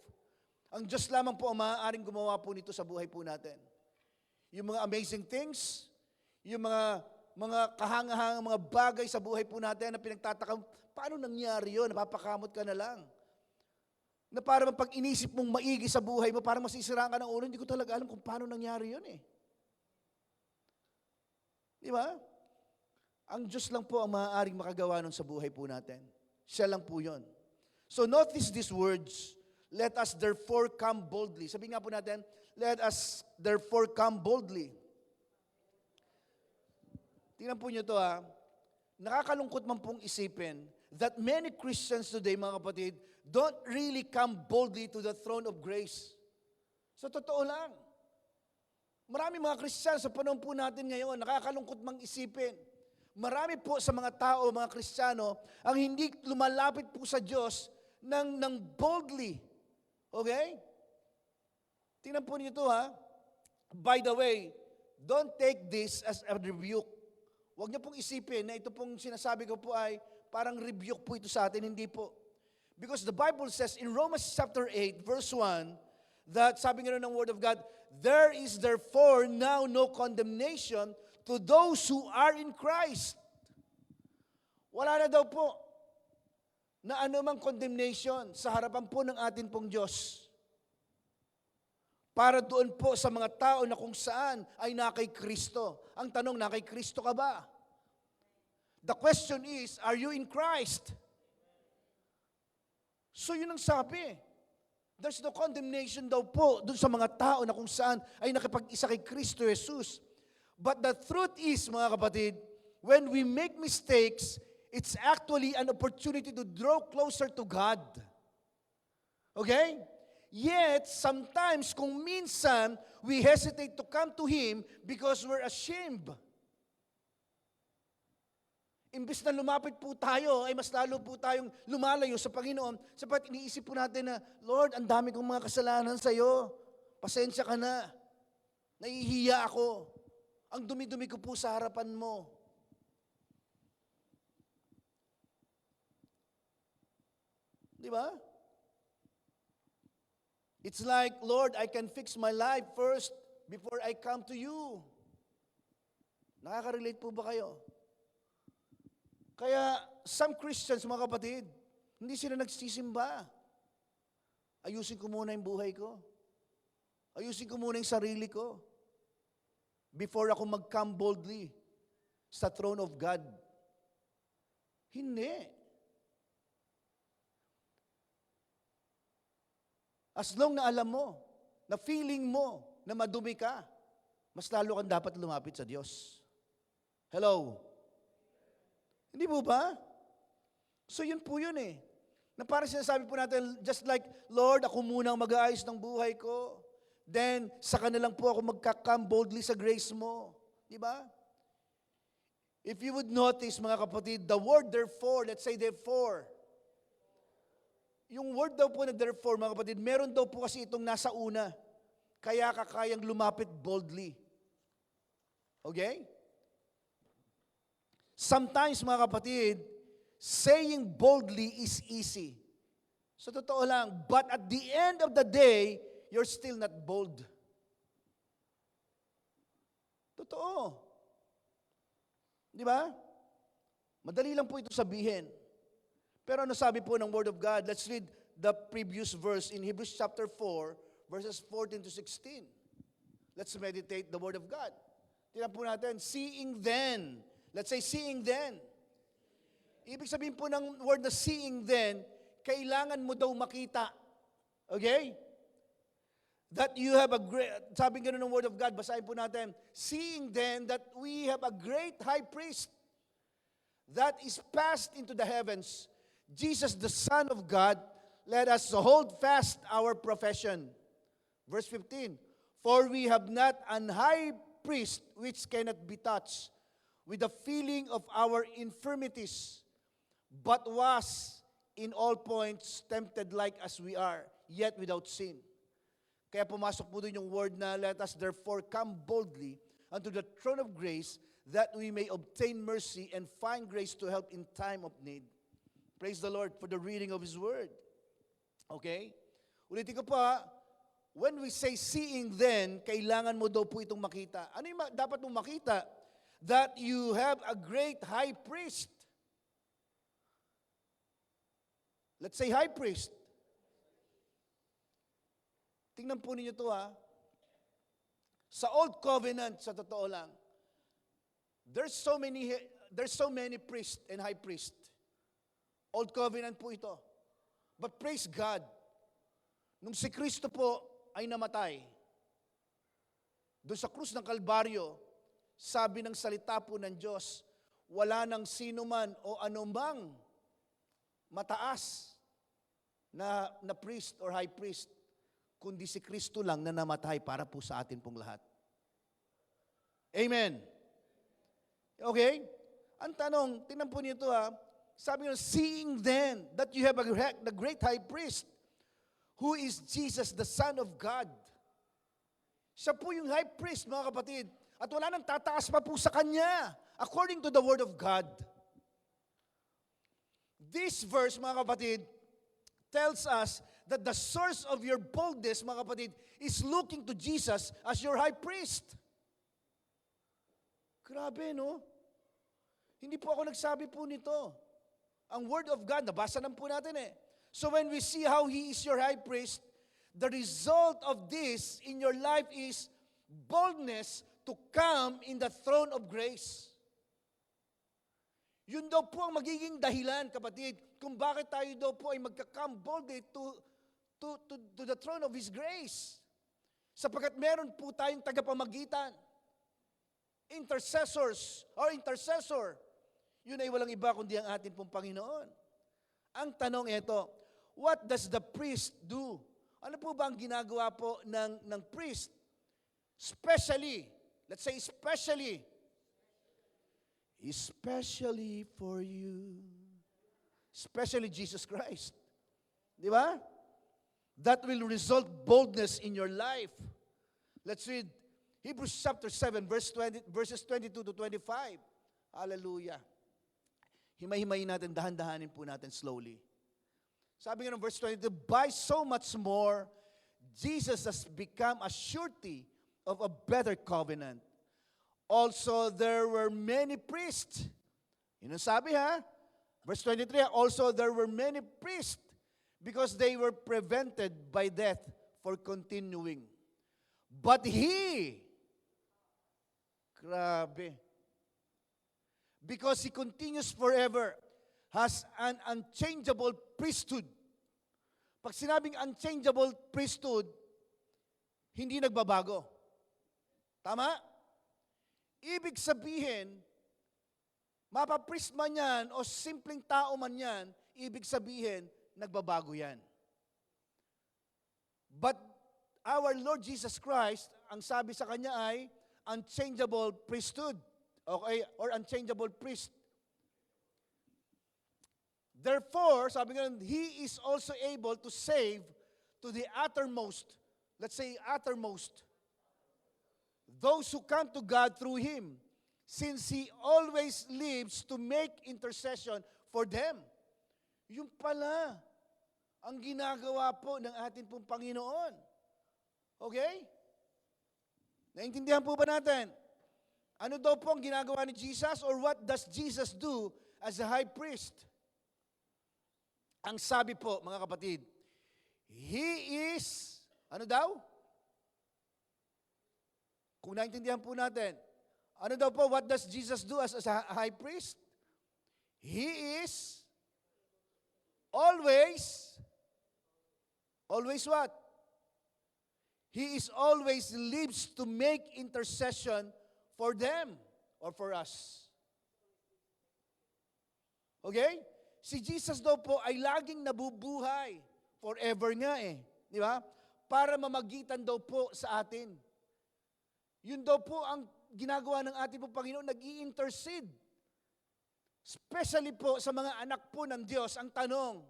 Ang Diyos lamang po ang maaaring gumawa po nito sa buhay po natin. Yung mga amazing things, yung mga kahangahangang mga bagay sa buhay po natin na pinagtataka, paano nangyari yun? Napapakamot ka na lang. Na parang pag inisip mong maigi sa buhay mo, parang masisiraan ka ng ulo, hindi ko talaga alam kung paano nangyari yun eh. Di ba? Ang Diyos lang po ang maaaring makagawa nun sa buhay po natin. Siya lang po yun. So notice these words, let us therefore come boldly. Sabi nga po natin, let us therefore come boldly. Tingnan po nyo to ha. Nakakalungkot man pong isipin that many Christians today, mga kapatid, don't really come boldly to the throne of grace. So totoo lang. Marami mga Kristiyano sa panahon po natin ngayon, nakakalungkot mang isipin. Marami po sa mga tao, mga Kristiyano, ang hindi lumalapit po sa Diyos ng boldly. Okay? Tingnan po niyo ito ha. By the way, don't take this as a rebuke. Huwag niyo pong isipin na ito pong sinasabi ko po ay parang rebuke po ito sa atin. Hindi po. Because the Bible says in Romans chapter 8, verse 1, that sabi nga ng Word of God, there is therefore now no condemnation to those who are in Christ. Wala na daw po na anumang condemnation sa harapan po ng atin pong Diyos. para doon po sa mga tao na kung saan ay na kay Kristo. Ang tanong, na kay Kristo ka ba? The question is, are you in Christ? So yun ang sabi. There's no condemnation daw po doon sa mga tao na kung saan ay nakipag-isa kay Kristo Jesus. But the truth is, mga kapatid, when we make mistakes, it's actually an opportunity to draw closer to God. Okay? Yet, sometimes, kung minsan, we hesitate to come to Him because we're ashamed. Imbes na lumapit po tayo, ay mas lalo po tayong lumalayo sa Panginoon, sapat iniisip po natin na, Lord, ang dami kong mga kasalanan sa iyo. Pasensya ka na. Nahihiya ako. Ang dumi-dumi ko po sa harapan mo. Di ba? It's like, Lord, I can fix my life first before I come to you. Nakaka-relate po ba kayo? Kaya, some Christians, mga kapatid, hindi sila nagsisimba. Ayusin ko muna yung buhay ko. Ayusin ko muna yung sarili ko. Before ako mag-come boldly sa throne of God. Hindi. As long na alam mo, na feeling mo, na madumi ka, mas lalo kang dapat lumapit sa Diyos. Hello? Hindi po ba? So yun po yun eh. Na parang sinasabi po natin, just like, Lord, ako muna ang mag-aayos ng buhay ko. Then, saka na lang po ako magka-come boldly sa grace mo. Di ba? If you would notice, mga kapatid, the word therefore, let's say therefore, yung word daw po na therefore, mga kapatid, meron daw po kasi itong nasa una. Kaya kakayang lumapit boldly. Okay? Sometimes, mga kapatid, saying boldly is easy. So, totoo lang. But at the end of the day, you're still not bold. Totoo. Di ba? Madali lang po ito sabihin. Pero ano sabi po ng Word of God? Let's read the previous verse in Hebrews chapter 4, verses 14 to 16. Let's meditate the Word of God. Tingnan po natin, seeing then. Let's say, seeing then. Ibig sabihin po ng word na seeing then, kailangan mo daw makita. Okay? That you have a great, sabi nga ng Word of God, basahin po natin, seeing then that we have a great high priest that is passed into the heavens, Jesus the Son of God, let us hold fast our profession. Verse 15, for we have not an high priest which cannot be touched with the feeling of our infirmities, but was in all points tempted like as we are, yet without sin. Kaya pumasok po doon yung word na, let us therefore come boldly unto the throne of grace, that we may obtain mercy and find grace to help in time of need. Praise the Lord for the reading of His word. Okay? Ulitin ko pa, when we say seeing then, kailangan mo daw po itong makita. Ano yung dapat mong makita? That you have a great high priest. Let's say high priest. Tingnan po ninyo ito ha. Sa Old Covenant, sa totoo lang, there's so many priests and high priests. Old Covenant po ito. But praise God, nung si Kristo po ay namatay, doon sa krus ng Kalbaryo, sabi ng salita po ng Diyos, wala nang sino man o anumang mataas na priest or high priest, kundi si Kristo lang na namatay para po sa atin pong lahat. Amen. Okay? Ang tanong, tingnan po niyo ito ha, sabi nga, seeing then that you have the great high priest, who is Jesus, the Son of God. Siya po yung high priest, mga kapatid, at wala nang tataas pa po sa Kanya, according to the Word of God. This verse, mga kapatid, tells us that the source of your boldness, mga kapatid, is looking to Jesus as your high priest. Grabe, no? Hindi po ako nagsabi po nito. Ang Word of God, nabasa lang po natin eh. So when we see how He is your high priest, the result of this in your life is boldness to come in the throne of grace. Yun daw po ang magiging dahilan, kapatid, kung bakit tayo daw po ay magka-come boldly to the throne of His grace. Sapagkat meron po tayong tagapamagitan. Intercessors or intercessor. Yun ay walang iba kundi ang ating pong Panginoon. Ang tanong ito, what does the priest do? Ano po ba ang ginagawa po ng priest? Especially, let's say especially for you. Especially Jesus Christ. Di ba? That will result boldness in your life. Let's read Hebrews chapter 7, verses 22 to 25. Hallelujah. Himay-himayin natin, dahan-dahanin po natin slowly. Sabi nga ng verse 22, by so much more, Jesus has become a surety of a better covenant. Also, there were many priests. Yun ang sabi ha. Verse 23, also there were many priests because they were prevented by death for continuing. But He, grabe, because He continues forever, has an unchangeable priesthood. Pag sinabing unchangeable priesthood, hindi nagbabago. Tama? Ibig sabihin, mapapriest man yan o simpleng tao man yan, ibig sabihin, nagbabago yan. But our Lord Jesus Christ, ang sabi sa Kanya ay unchangeable priesthood. Okay? Or unchangeable priest. Therefore, sabi nga, He is also able to save to the uttermost, let's say uttermost, those who come to God through Him, since He always lives to make intercession for them. Yung pala, ang ginagawa po ng ating pong Panginoon. Okay? Naintindihan po ba natin? Ano daw po ang ginagawa ni Jesus, or what does Jesus do as a high priest? Ang sabi po, mga kapatid, He is, ano daw? Kung naintindihan po natin, ano daw po, what does Jesus do as a high priest? He is always what? He is always lives to make intercession for them or for us. Okay? Si Jesus daw po ay laging nabubuhay. Forever nga eh. Di ba? Para mamagitan daw po sa atin. Yun daw po ang ginagawa ng ating po Panginoon, nag-i-intercede. Especially po sa mga anak po ng Diyos. Ang tanong,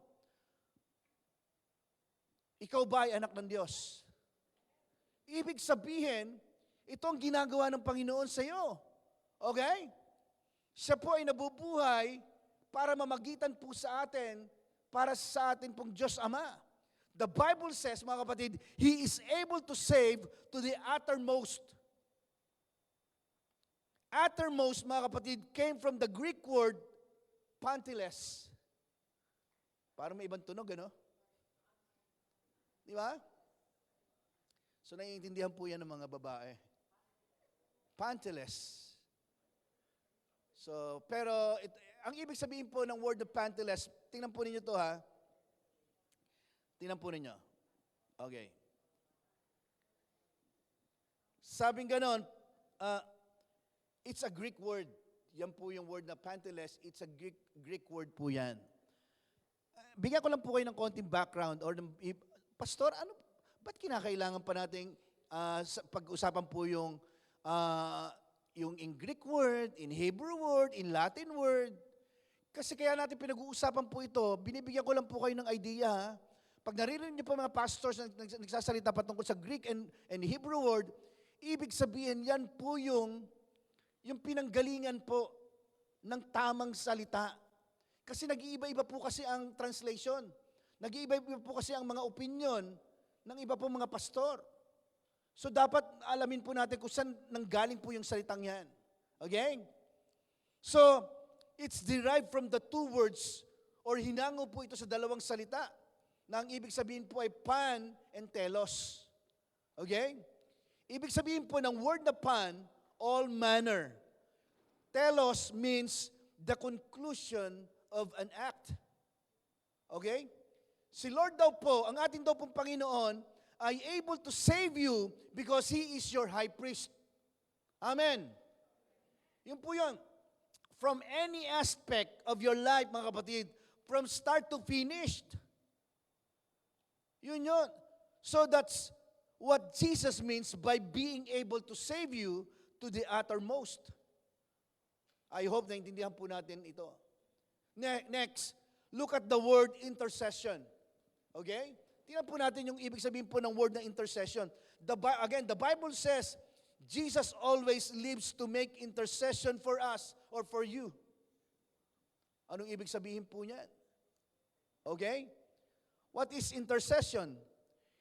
ikaw ba ay anak ng Diyos? Ibig sabihin, ito ang ginagawa ng Panginoon sa iyo. Okay? Siya po ay nabubuhay para mamagitan po sa atin, para sa atin pong Diyos Ama. The Bible says, mga kapatid, He is able to save to the uttermost. Uttermost, mga kapatid, came from the Greek word panteles. Parang may ibang tunog, ano? Di ba? So, naiintindihan po yan ng mga babae. Panteles. So, pero, ang ibig sabihin po ng word na panteles, tingnan po ninyo to ha. Tingnan po ninyo. Okay. Sabing ganon, it's a Greek word. Yan po yung word na panteles. It's a Greek word po yan. Bigyan ko lang po kayo ng konting background or Pastor, ano, ba't kinakailangan pa nating pag-usapan po yung in Greek word, in Hebrew word, in Latin word? Kasi kaya natin pinag-uusapan po ito, binibigyan ko lang po kayo ng idea. Ha? Pag naririnig niyo po mga pastors na nagsasalita patungkol sa Greek and Hebrew word, ibig sabihin yan po yung pinanggalingan po ng tamang salita. Kasi nag-iiba-iba po kasi ang translation. Nag-iiba-iba po kasi ang mga opinion ng iba po mga pastor. So dapat alamin po natin kung saan nanggaling po yung salitang yan. Okay? So, it's derived from the two words or hinango po ito sa dalawang salita na ang ibig sabihin po ay pan and telos. Okay? Ibig sabihin po ng word na pan, all manner. Telos means the conclusion of an act. Okay? Si Lord daw po, ang ating daw pong Panginoon, ay able to save you because He is your high priest. Amen. Yun po yun. From any aspect of your life, mga kapatid, from start to finished. Yun yun. So that's what Jesus means by being able to save you to the uttermost. I hope naintindihan po natin ito. Next, look at the word intercession. Okay? Tingnan po natin yung ibig sabihin po ng word na intercession. Again, the Bible says, Jesus always lives to make intercession for us or for you. Anong ibig sabihin po niyan? Okay? What is intercession?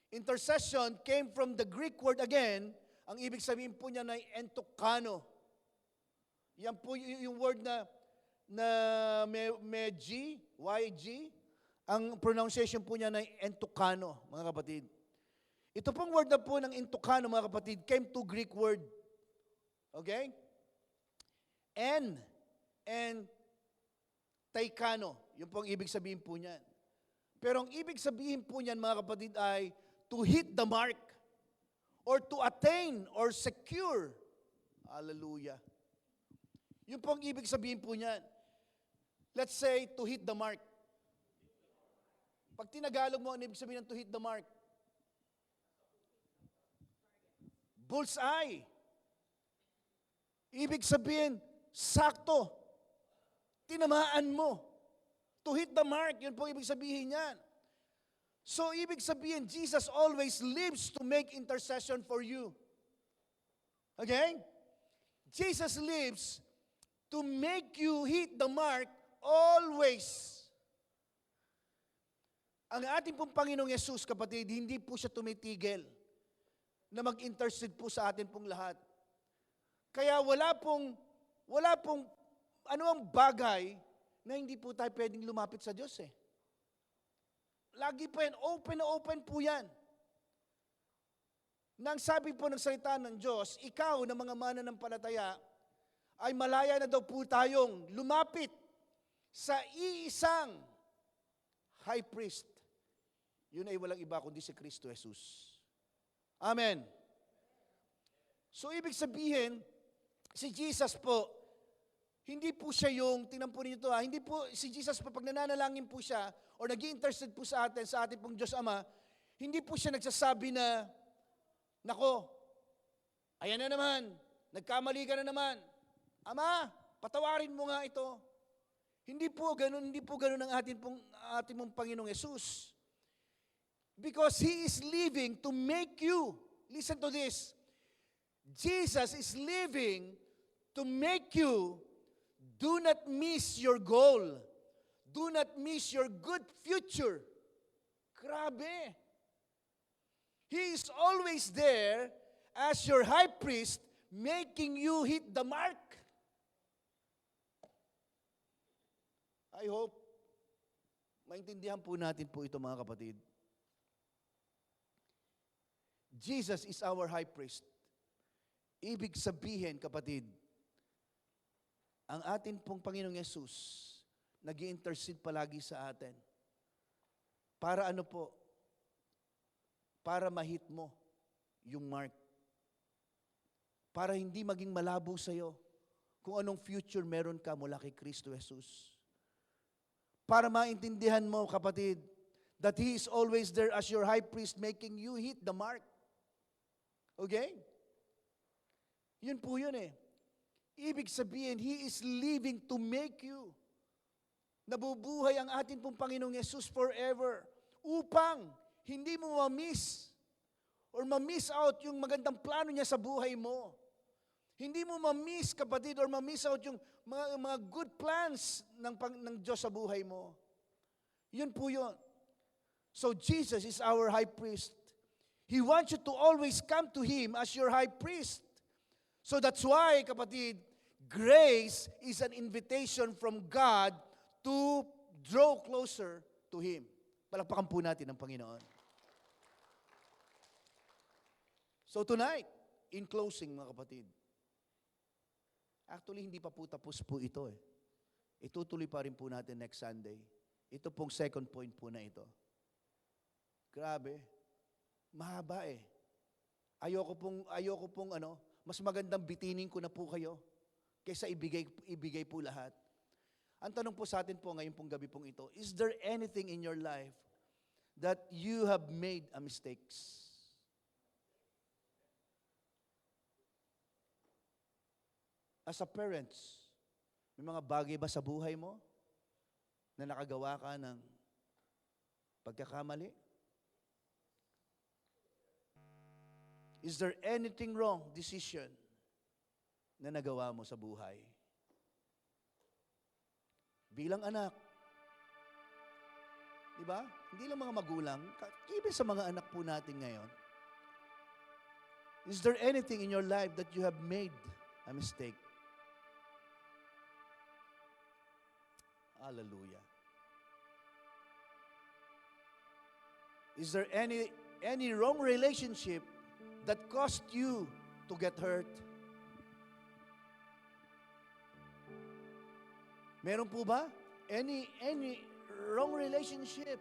Intercession came from the Greek word again. Ang ibig sabihin po niya ay entokano. Yan po yung word na YG. Ang pronunciation po niya ay entokano, mga kapatid. Ito pong word na po ng entokano, mga kapatid, came to Greek word. Okay? And taikano. Yung pong ibig sabihin po niyan. Pero ang ibig sabihin po niyan, mga kapatid, ay to hit the mark or to attain or secure. Hallelujah. Yung pong ibig sabihin po niyan. Let's say, to hit the mark. Pag tinagalog mo, ano ibig sabihin ng to hit the mark? Bullseye. Ibig sabihin, sakto. Tinamaan mo. To hit the mark, yun po ibig sabihin niyan. So, ibig sabihin, Jesus always lives to make intercession for you. Okay? Jesus lives to make you hit the mark always. Ang ating pong Panginoong Yesus, kapatid, hindi po siya tumitigil na mag-intercede po sa atin pong lahat. Kaya wala pong anumang bagay na hindi po tayo pwedeng lumapit sa Diyos eh. Lagi po yan, open na open po yan. Nang sabi po ng salita ng Diyos, ikaw na mga mananampalataya, ay malaya na daw po tayong lumapit sa iisang high priest. Yun ay walang iba kundi si Kristo Jesus. Amen. So ibig sabihin, si Jesus po, hindi po siya yung, tingnan po ninyo ito hindi po si Jesus po, pag nananalangin po siya, o nag-i-intercede po sa ating pong Diyos Ama, hindi po siya nagsasabi na, nako, ayan na naman, nagkamali ka na naman. Ama, patawarin mo nga ito. Hindi po ganun ang ating pong Panginoong Yesus. Because He is living to make you, listen to this, Jesus is living to make you do not miss your goal. Do not miss your good future. Grabe. He is always there as your high priest making you hit the mark. I hope maintindihan po natin po ito, mga kapatid. Jesus is our high priest. Ibig sabihin, kapatid, ang atin pong Panginoong Yesus, nag-i-intercede palagi sa atin. Para ano po? Para ma-hit mo yung mark. Para hindi maging malabo sa'yo kung anong future meron ka mula kay Kristo Jesus. Para maintindihan mo, kapatid, that He is always there as your high priest making you hit the mark. Okay? Yun po yun eh. Ibig sabihin, He is living to make you. Nabubuhay ang atin pong Panginoong Yesus forever upang hindi mo ma-miss or ma-miss out yung magandang plano niya sa buhay mo. Hindi mo ma-miss, kapatid, or ma-miss out yung mga good plans ng Diyos sa buhay mo. Yun po yun. So Jesus is our high priest. He wants you to always come to Him as your high priest. So that's why, kapatid, grace is an invitation from God to draw closer to Him. Palakpakan po natin ang Panginoon. So tonight, in closing mga kapatid, actually hindi pa po tapos po ito eh. Itutuloy pa rin po natin next Sunday. Ito pong second point po na ito. Grabe, mahaba eh. Ayoko pong mas magandang bitinin ko na po kayo kaysa ibigay po lahat. Ang tanong po sa atin po ngayon pong gabi pong ito, is there anything in your life that you have made a mistakes? As a parents, may mga bagay ba sa buhay mo na nakagawa ka ng pagkakamali? Is there anything wrong decision na nagawa mo sa buhay? Bilang anak, di ba? Hindi lang mga magulang, even sa mga anak po natin ngayon. Is there anything in your life that you have made a mistake? Hallelujah. Is there any wrong relationship that caused you to get hurt? Meron po ba? Any wrong relationship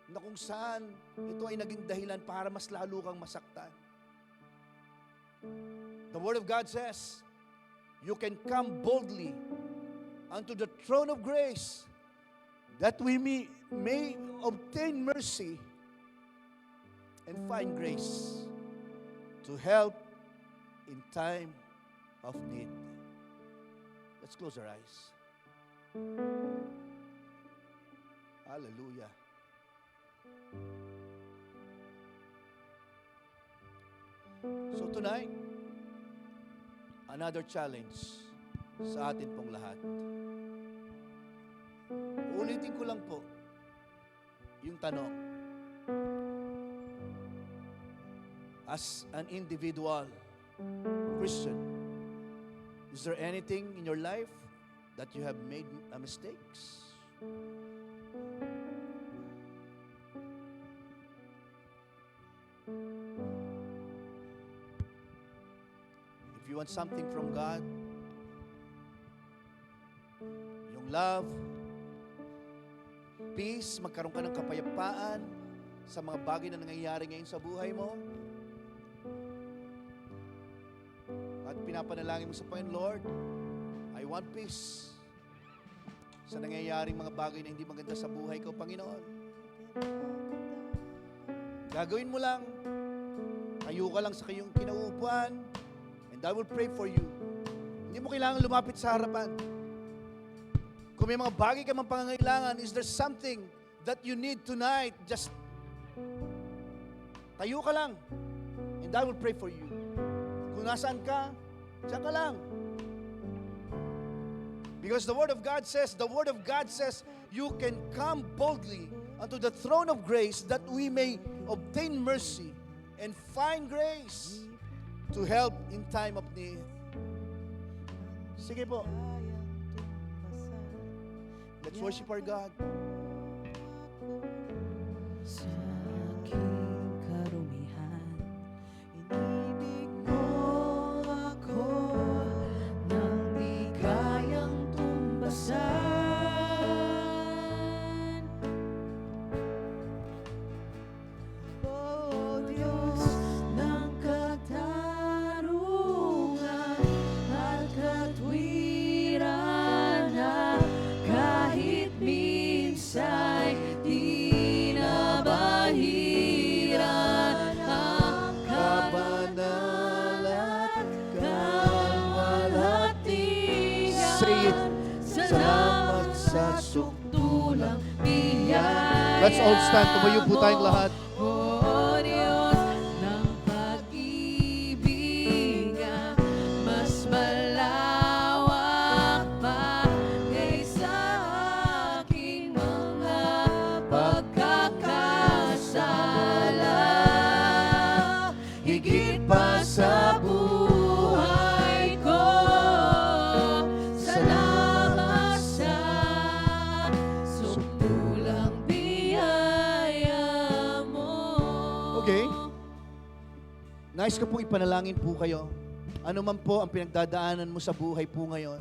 na kung saan ito ay naging dahilan para mas lalo kang masaktan? The Word of God says, you can come boldly unto the throne of grace that we may obtain mercy and find grace to help in time of need. Let's close our eyes. Hallelujah. So tonight, another challenge sa atin pong lahat. Ulitin ko lang po yung tanong. As an individual Christian, is there anything in your life that you have made a mistakes? If you want something from God, yung love, peace, magkaroon ka ng kapayapaan sa mga bagay na nangyayari ngayon sa buhay mo, at pinapanalangin mo sa Panginoon, Lord, I want peace sa nangyayaring mga bagay na hindi maganda sa buhay ko, Panginoon. Gagawin mo lang, tayo ka lang sa kayong kinauupuan, and I will pray for you. Hindi mo kailangan lumapit sa harapan. Kung may mga bagay ka mang pangangailangan, is there something that you need tonight? Just tayo ka lang, and I will pray for you. Kung nasaan ka, diyan ka lang. Because the Word of God says, you can come boldly unto the throne of grace that we may obtain mercy and find grace to help in time of need. Sige po. Let's worship our God. Sa aking karumihan, inibig mo ako nang di kayang tumbasan. O Diyos ng katarungan at katwiran na kahit minsa'y di na bahiran ang Kabanal at kaluwalhatian. Say it. Salamat sa sukdulang biyaya. Let's all stand. Tumayo po tayong lahat. O Diyos ng pag-ibig, mas malawak pa kaysa aking mga pagkakasala. Higit pa sa buhay ko, salamat sa sukdulang Nais ko pong ipanalangin po kayo. Ano man po ang pinagdadaanan mo sa buhay po ngayon.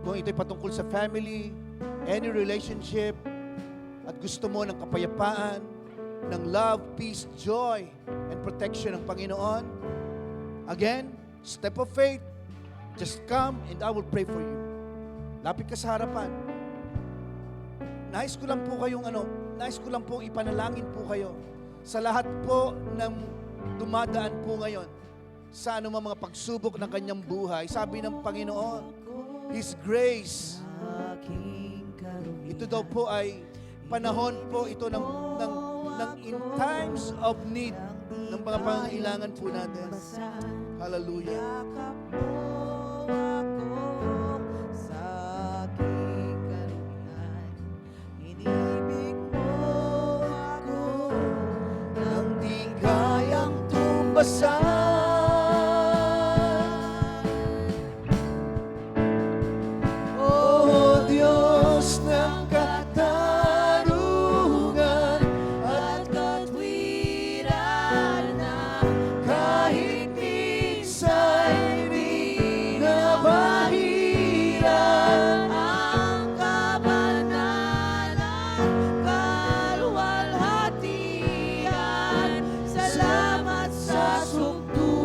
Kung ito'y patungkol sa family, any relationship, at gusto mo ng kapayapaan, ng love, peace, joy, and protection ng Panginoon, again, step of faith, just come and I will pray for you. Lapit ka sa harapan. Nais ko lang pong ipanalangin po kayo sa lahat po ng dumadaan po ngayon sa anumang mga pagsubok ng kanyang buhay. Sabi ng Panginoon, His grace, ito daw po ay panahon po ito ng in times of need, ng mga pangailangan po natin. Hallelujah. Yakap mo ako sa aking karumihan. Inibig mo ako nang di kayang tumbasan. O Diyos ng katarungan at katwiran na kahit minsa'y binabahiran ang kabanalan, kaluwalhatian. Salamat sa sukdulan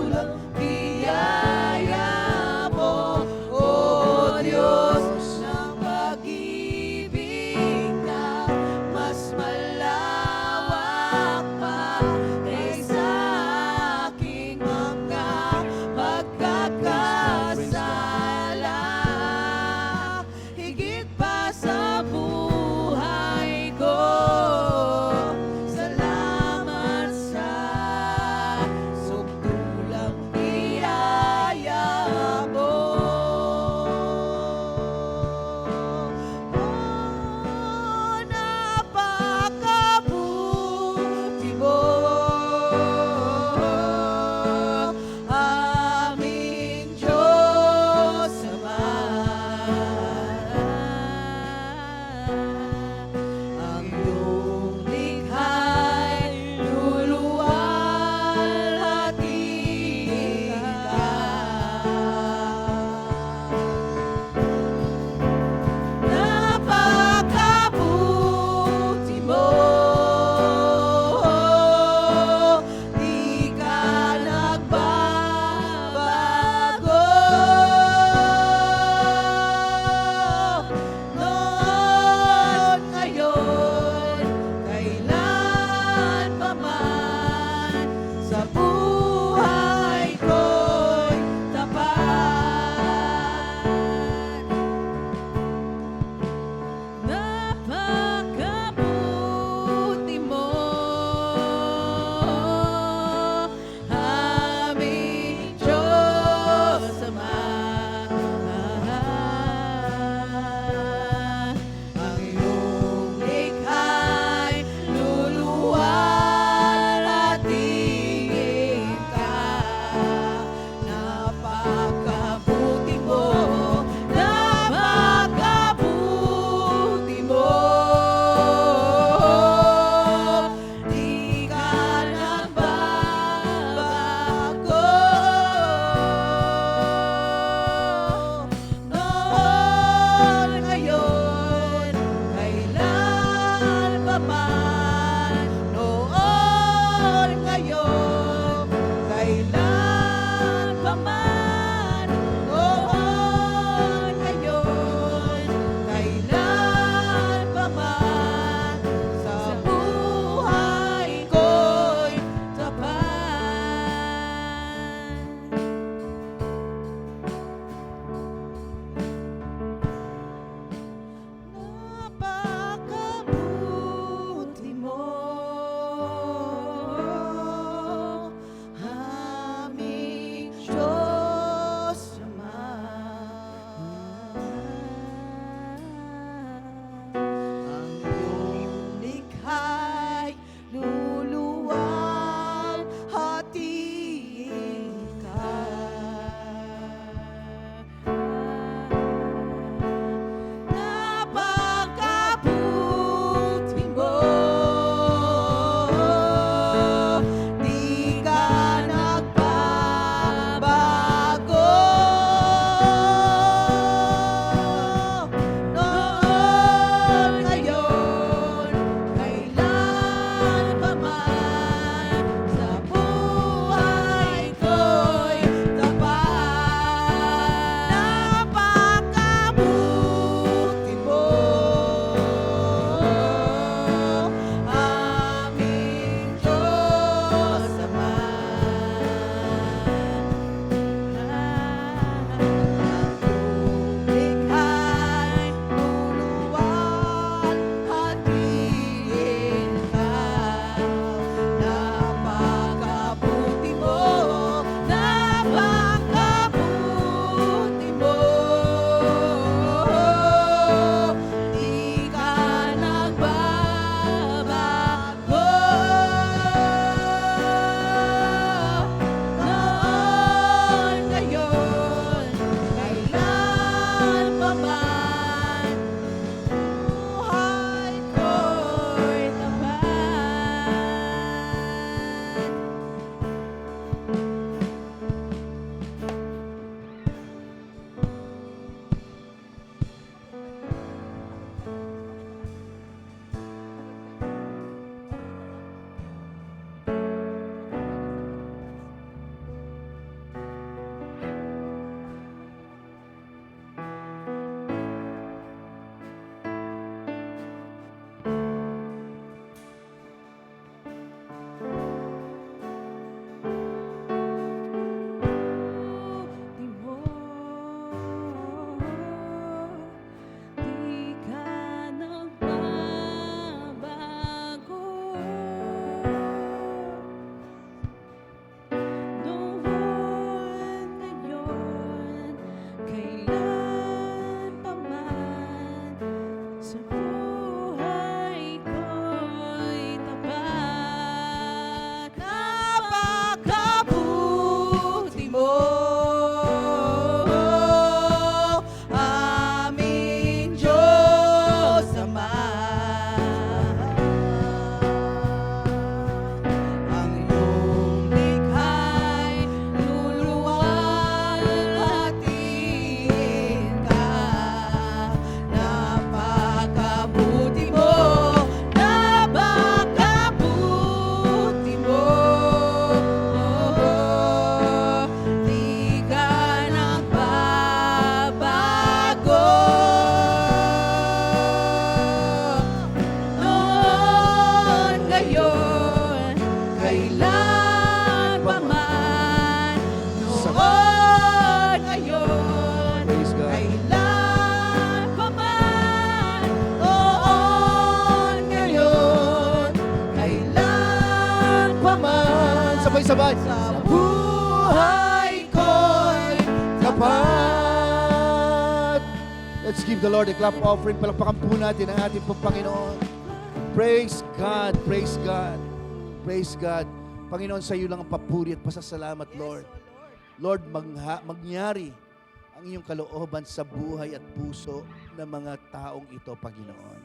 sabay-sabay. Sa buhay ko'y Tapat. Let's give the Lord a clap offering. Palakpakan po natin ang ating pong Panginoon. Praise God, praise God, praise God. Panginoon, sa iyo lang ang papuri at pasasalamat, Lord. Lord, magyari ang iyong kalooban sa buhay at puso ng mga taong ito, Panginoon.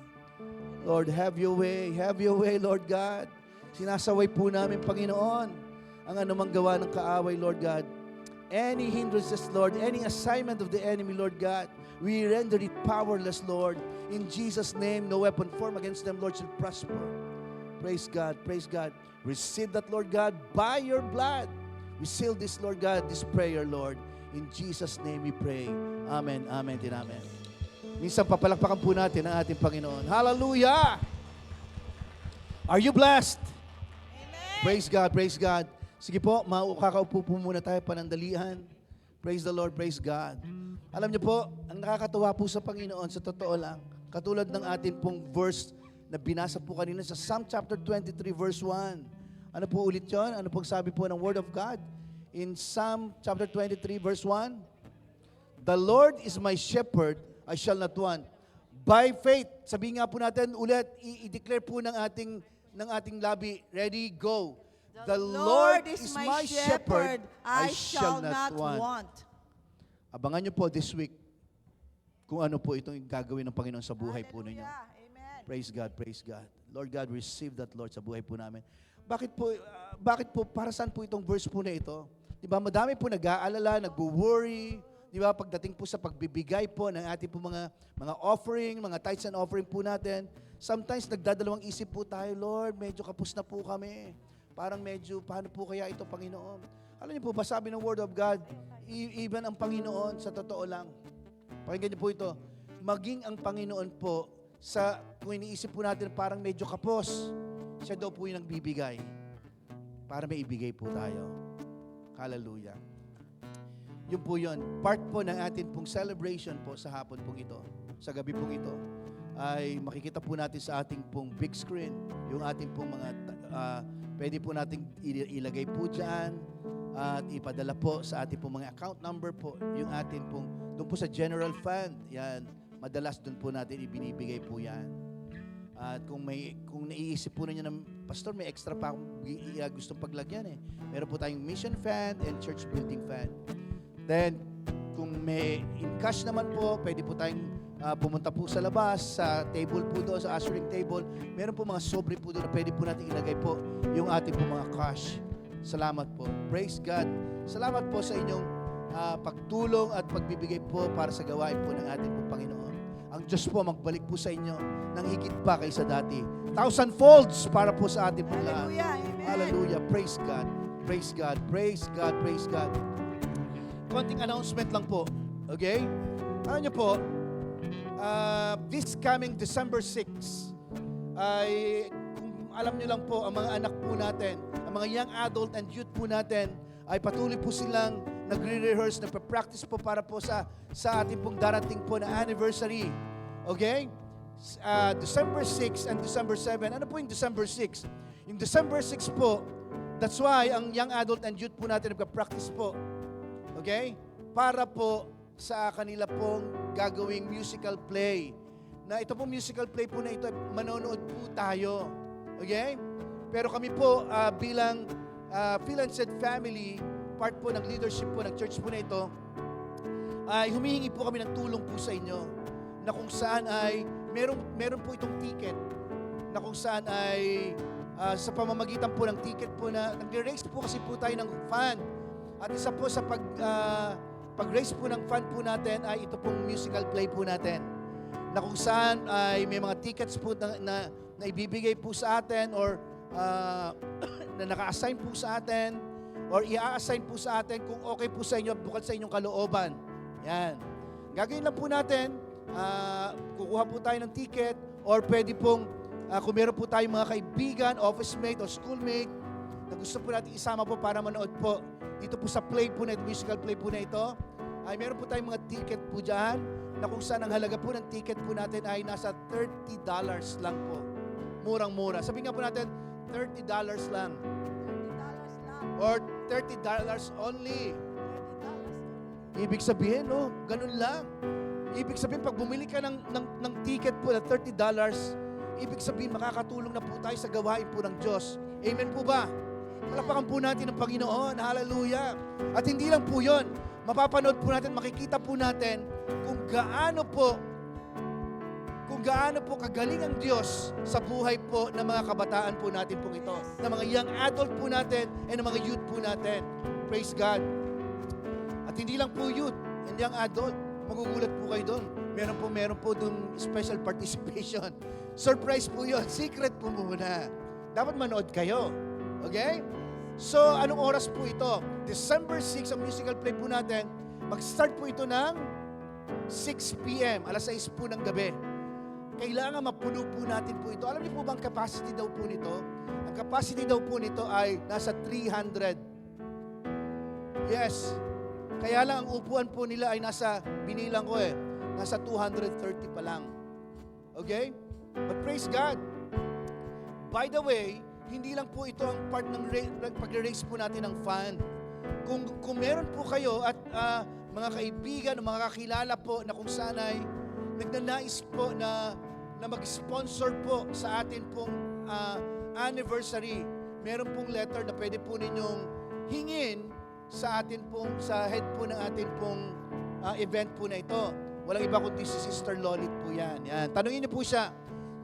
Lord, have your way, Lord God. Sinasaway po namin, Panginoon, ang anumang gawa ng kaaway, Lord God. Any hindrances, Lord, any assignment of the enemy, Lord God, we render it powerless, Lord. In Jesus' name, no weapon formed against them, Lord, shall prosper. Praise God, praise God. Receive that, Lord God, by your blood. We seal this, Lord God, this prayer, Lord. In Jesus' name we pray. Amen, amen, din amen. Minsan papalakpakan po natin ang ating Panginoon. Hallelujah! Are you blessed? Amen. Praise God, praise God. Sige po, kakaupo po muna tayo panandalihan. Praise the Lord, praise God. Alam niyo po, ang nakakatuwa po sa Panginoon, sa totoo lang, katulad ng atin pong verse na binasa po kanina sa Psalm chapter 23 verse 1. Ano po ulit yun? Ano pong sabi po ng Word of God? In Psalm chapter 23 verse 1, the Lord is my shepherd, I shall not want. By faith, sabihin nga po natin ulit, i-declare po ng ating labi. Ready, go. The Lord is my shepherd, I shall not want. Abangan niyo po this week kung ano po itong gagawin ng Panginoon sa buhay po ninyo. Amen. Praise God, praise God. Lord God, receive that, Lord, sa buhay po namin. Bakit po, para saan po itong verse po na ito? Di ba, madami po nag-aalala, nagwo-worry, di ba, pagdating po sa pagbibigay po ng ating po mga offering, mga tithes and offering po natin, sometimes nagdadalawang isip po tayo, Lord, medyo kapos na po kami. Parang medyo, paano po kaya ito, Panginoon? Alam niyo po ba, sabi ng Word of God, even ang Panginoon, sa totoo lang, pakinggan niyo po ito, maging ang Panginoon po, kung iniisip po natin parang medyo kapos, siya daw po yung nagbibigay para may ibigay po tayo. Hallelujah. Yun po yun. Part po ng atin pong celebration po sa hapon pong ito, sa gabi pong ito, ay makikita po natin sa ating pong big screen, yung ating pong mga, pwede po nating ilagay po dyan, at ipadala po sa ating pong mga account number po, yung ating pong, doon po sa general fund, yan, madalas doon po natin ibinibigay po yan. At kung naiisip po ninyo ng, Pastor, may extra pa akong gustong paglagyan eh. Meron po tayong mission fund and church building fund. Then, kung may in cash naman po, pwede po tayong pumunta po sa labas, sa table po doon, sa ushering table. Meron po mga sobre po doon na pwede po natin ilagay po yung ating po mga cash. Salamat po. Praise God. Salamat po sa inyong pagtulong at pagbibigay po para sa gawain po ng ating po Panginoon. Ang Diyos po magbalik po sa inyo ng higit pa kaysa dati. 1,000 folds para po sa ating pong lahat. Hallelujah. Amen. Hallelujah. Praise God. Praise God. Praise God. Praise God. Konting announcement lang po. Okay? Alam niyo po, this coming December 6, ay kung alam niyo lang po, ang mga anak po natin, ang mga young adult and youth po natin, ay patuloy po silang nagre-rehearse, nagpa-practice po para po sa ating pong darating po na anniversary. Okay? December 6 and December 7. Ano po yung December 6? Yung December 6 po, that's why ang young adult and youth po natin nagpa-practice po. Okay? Para po sa kanila pong gagawing musical play. Na ito pong musical play po na ito, manonood po tayo. Okay? Pero kami po bilang Phil and Sid family, part po ng leadership po ng church po na ito, ay humihingi po kami ng tulong po sa inyo na kung saan ay meron po itong ticket na kung saan ay sa pamamagitan po ng ticket po na nag-raise po kasi po tayo ng fund. At isa po sa pag-raise po ng fund po natin ay ito pong musical play po natin na kung saan ay may mga tickets po na ibibigay po sa atin or na naka-assign po sa atin or i-assign po sa atin kung okay po sa inyo bukod sa inyong kalooban. Yan. Gagawin lang po natin, kukuha po tayo ng ticket or pwede pong, kung meron po tayong mga kaibigan, office mate o schoolmate na gusto po natin isama po para manood po dito po sa play po na ito, musical play po na ito, ay meron po tayong mga ticket po dyan na kung saan ang halaga po ng ticket po natin ay nasa $30 lang po. Murang-mura. Sabihin nga po natin, $30 lang. $30 lang. or $30 only. Ibig sabihin, no, ganun lang. Ibig sabihin, pag bumili ka ng ticket po na $30, ibig sabihin, makakatulong na po tayo sa gawain po ng Diyos. Amen po ba? Palakpakan po natin ang Panginoon. Hallelujah. At hindi lang po yun. Mapapanood po natin, makikita po natin kung gaano po kagaling ang Diyos sa buhay po ng mga kabataan po natin po ito. Ng mga young adult po natin and ng mga youth po natin. Praise God. At hindi lang po youth and young adult. Magugulat po kayo doon. Meron po doon special participation. Surprise po yun. Secret po muna. Dapat manood kayo. Okay? So, anong oras po ito? December 6, ang musical play po natin. Mag-start po ito ng 6 p.m. Alas 6 po ng gabi. Kailangan mapuno po natin po ito. Alam niyo po ba ang capacity daw po nito? Ang capacity daw po nito ay nasa 300. Yes. Kaya lang ang upuan po nila ay binilang ko nasa 230 pa lang. Okay? But praise God. By the way, hindi lang po ito ang part ng pag-raise po natin ng fund. Kung meron po kayo at mga kaibigan o mga kakilala po na kung saan ay nagnanais po na mag-sponsor po sa atin pong anniversary, meron pong letter na pwede po ninyong hingin sa atin pong, sa head po ng atin pong event po na ito. Walang iba kundi si Sister Lolit po yan. Tanungin niyo po siya,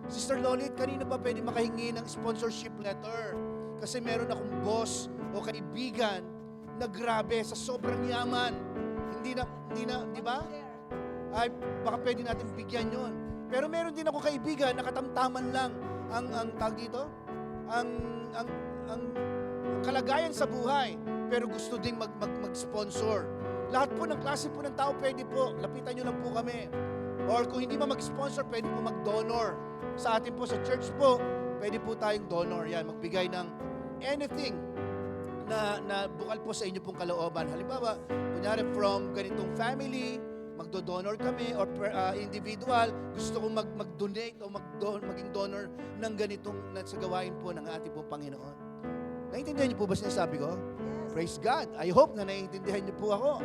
Sister Lolit, kanino ba pwede makahingi ng sponsorship letter? Kasi meron akong boss o kaibigan na grabe sa sobrang yaman. Hindi na, di ba? Ay, baka pwede natin bigyan yon. Pero meron din ako kaibigan na katamtaman lang ang tawag dito, ang kalagayan sa buhay, pero gusto ding mag-sponsor. Lahat po ng klase po ng tao pwede po, lapitan nyo lang po kami. Or kung hindi mag-sponsor, pwede po mag-donor. Sa atin po sa church po, pwede po tayong donor. Yan, magbigay ng anything na bukal po sa inyo pong kalooban. Halimbawa, kunyari from ganitong family, magdo-donor kami, or individual, gusto kong mag-donate o maging donor ng ganitong sa gawain po ng ating pong Panginoon. Naiintindihan niyo po ba sinasabi ko? Yes. Praise God. I hope na naiintindihan niyo po ako.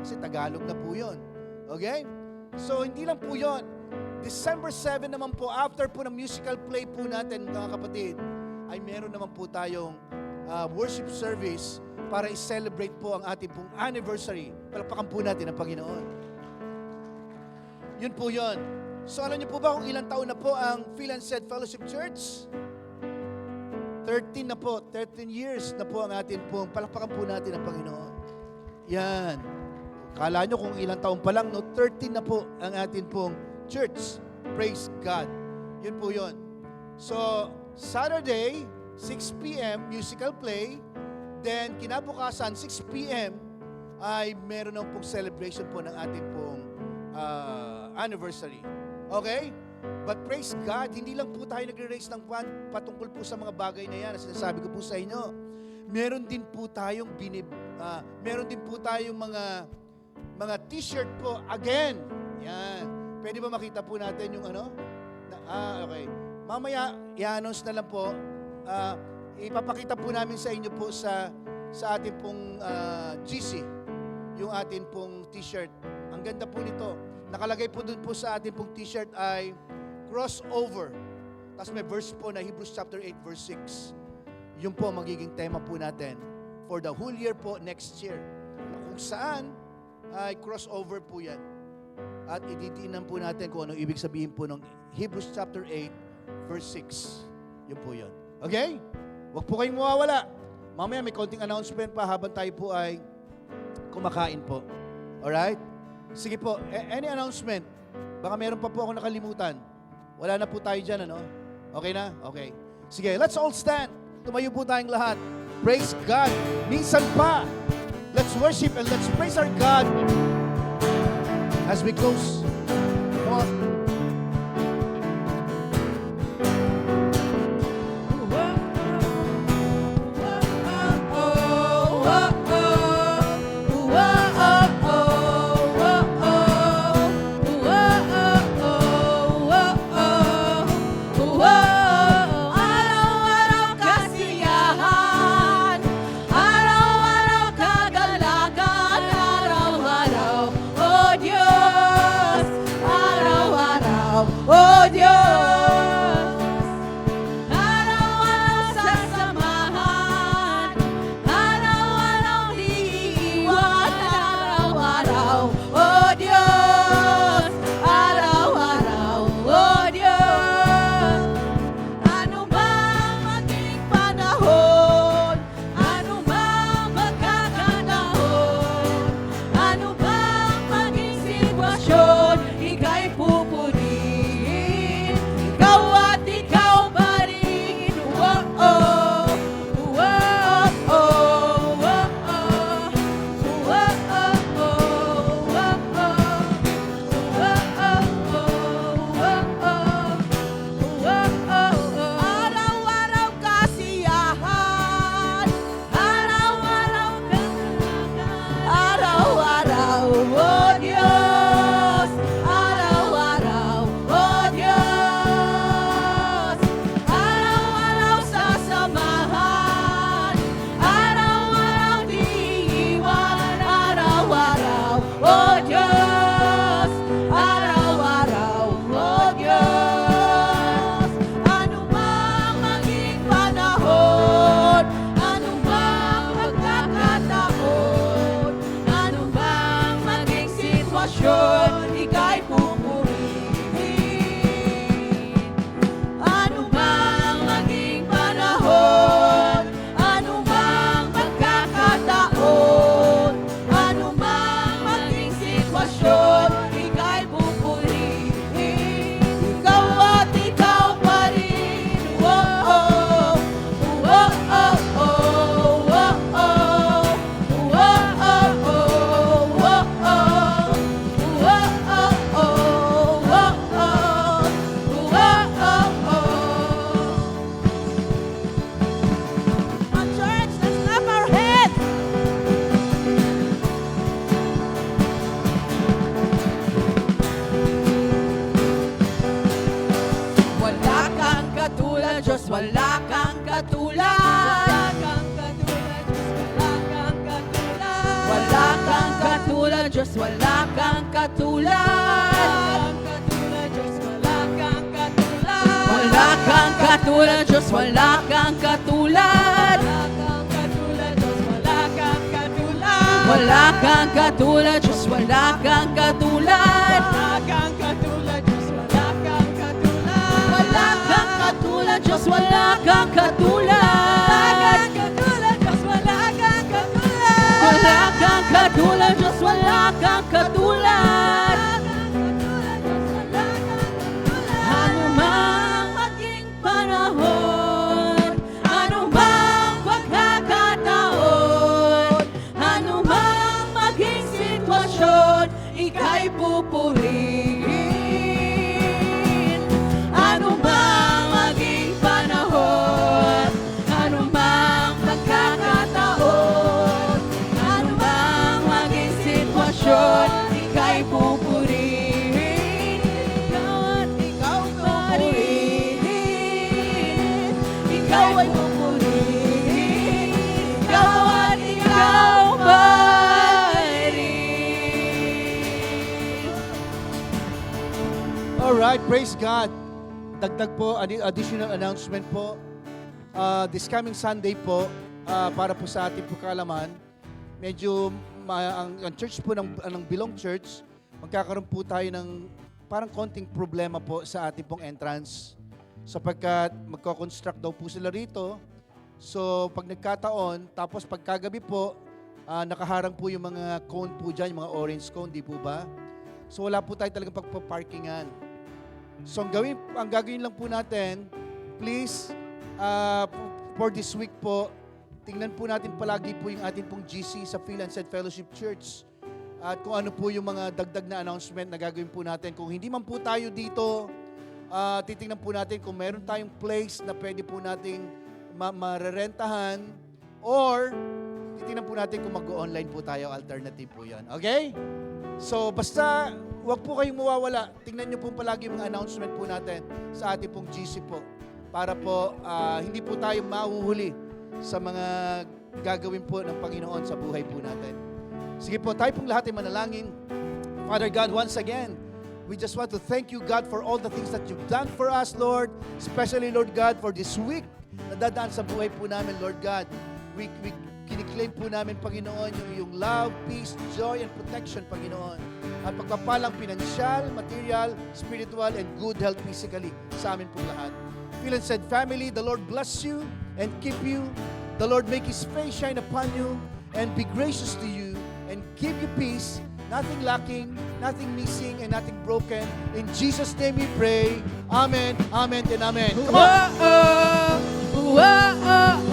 Kasi Tagalog na po yun. Okay? So, hindi lang po yun. December 7 naman po, after po ng musical play po natin, mga kapatid, ay meron naman po tayong worship service para i-celebrate po ang ating pong anniversary. Palakpakan po natin ang Panginoon. Yun po yun. So, alam niyo po ba kung ilang taon na po ang Phil and Said Fellowship Church? 13 na po, 13 years na po ang atin pong, palakpakan po natin ang Panginoon. Yan. Kala nyo kung ilang taon pa lang, no? 13 na po ang atin pong church. Praise God. Yun po yun. So, Saturday, 6 p.m., musical play. Then, kinabukasan, 6 p.m., ay meron ng pong celebration po ng ating pong anniversary. Okay? But praise God, hindi lang po tayo nagre-raise ng fund patungkol po sa mga bagay na yan. Sinasabi ko po sa inyo, meron din po tayong mga t-shirt po. Again, yan. Pwede ba makita po natin yung ano? Okay. Mamaya, i-announce na lang po. Ipapakita po namin sa inyo po sa ating pong GC, yung ating pong t-shirt. Ang ganda po nito. Nakalagay po dun po sa ating pong t-shirt ay crossover. Tapos may verse po na Hebrews chapter 8 verse 6. Yun po magiging tema po natin for the whole year po next year. Kung saan ay crossover po yan. At ititinan po natin kung ano ibig sabihin po ng Hebrews chapter 8 verse 6. Yun po yun. Okay? Huwag po kayong mawawala. Mamaya may konting announcement pa habang tayo po ay kumakain po. Alright? Sige po, any announcement? Baka meron pa po ako nakalimutan. Wala na po tayo dyan, ano? Okay na? Okay. Sige, let's all stand. Tumayo po tayong lahat. Praise God. Minsan pa, let's worship and let's praise our God as we close. Come on. Araw-araw kasiyahan, araw katulad, Diyos, wala kang katulad. Wala kang katulad, Diyos, wala kang katulad. Wala kang katulad, Diyos, wala kang katulad. Wala kang katulad, Diyos, wala kang katulad. Wala kang katulad, Diyos, wala kang katulad. Ano mang maging panahon, ano mang pagkakataon, ano mang maging sitwasyon, ika'y pupurihin. Ano mang maging panahon, ano mang pagkakataon, ano mang maging sitwasyon, ika'y pupurihin. Ikaw at ikaw pa rin. Ikaw ay pupurihin. Ikaw at ikaw pa rin. Alright, praise God. Dagdag po, additional announcement po. This coming Sunday po, para po sa ating po kaalaman, medyo ang church po ng Bilong Church, magkakaroon po tayo ng parang konting problema po sa ating pong entrance. Sapagkat magko-construct daw po sila rito. So pag nagkataon, tapos pagkagabi po, nakaharang po yung mga cone po dyan, yung mga orange cone, di po ba? So wala po tayo talagang pagpaparkingan. So ang gagawin lang po natin, please, for this week po, tingnan po natin palagi po yung ating pong GC sa Phil and Said Fellowship Church. At kung ano po yung mga dagdag na announcement na gagawin po natin. Kung hindi man po tayo dito, titingnan po natin kung meron tayong place na pwede po nating marerentahan, or titingnan po natin kung mag-online po tayo, alternative po yan. Okay? So, basta wag po kayong mawawala. Tingnan nyo po palagi yung mga announcement po natin sa ating pong GC po. Para po hindi po tayo mahuhuli sa mga gagawin po ng Panginoon sa buhay po natin. Sige po, tayo pong lahat ay manalangin. Father God, once again, we just want to thank you, God, for all the things that you've done for us, Lord. Especially, Lord God, for this week na dadaan sa buhay po namin, Lord God. We kiniklaim po namin, Panginoon, yung love, peace, joy, and protection, Panginoon. At pagpapalang pinansyal, material, spiritual, and good health physically sa amin po lahat. Phil and Said family, the Lord bless you and keep you. The Lord make His face shine upon you and be gracious to you and give you peace, nothing lacking, nothing missing, and nothing broken. In Jesus' name we pray. Amen, amen, and amen. Come on. Whoa, whoa, whoa.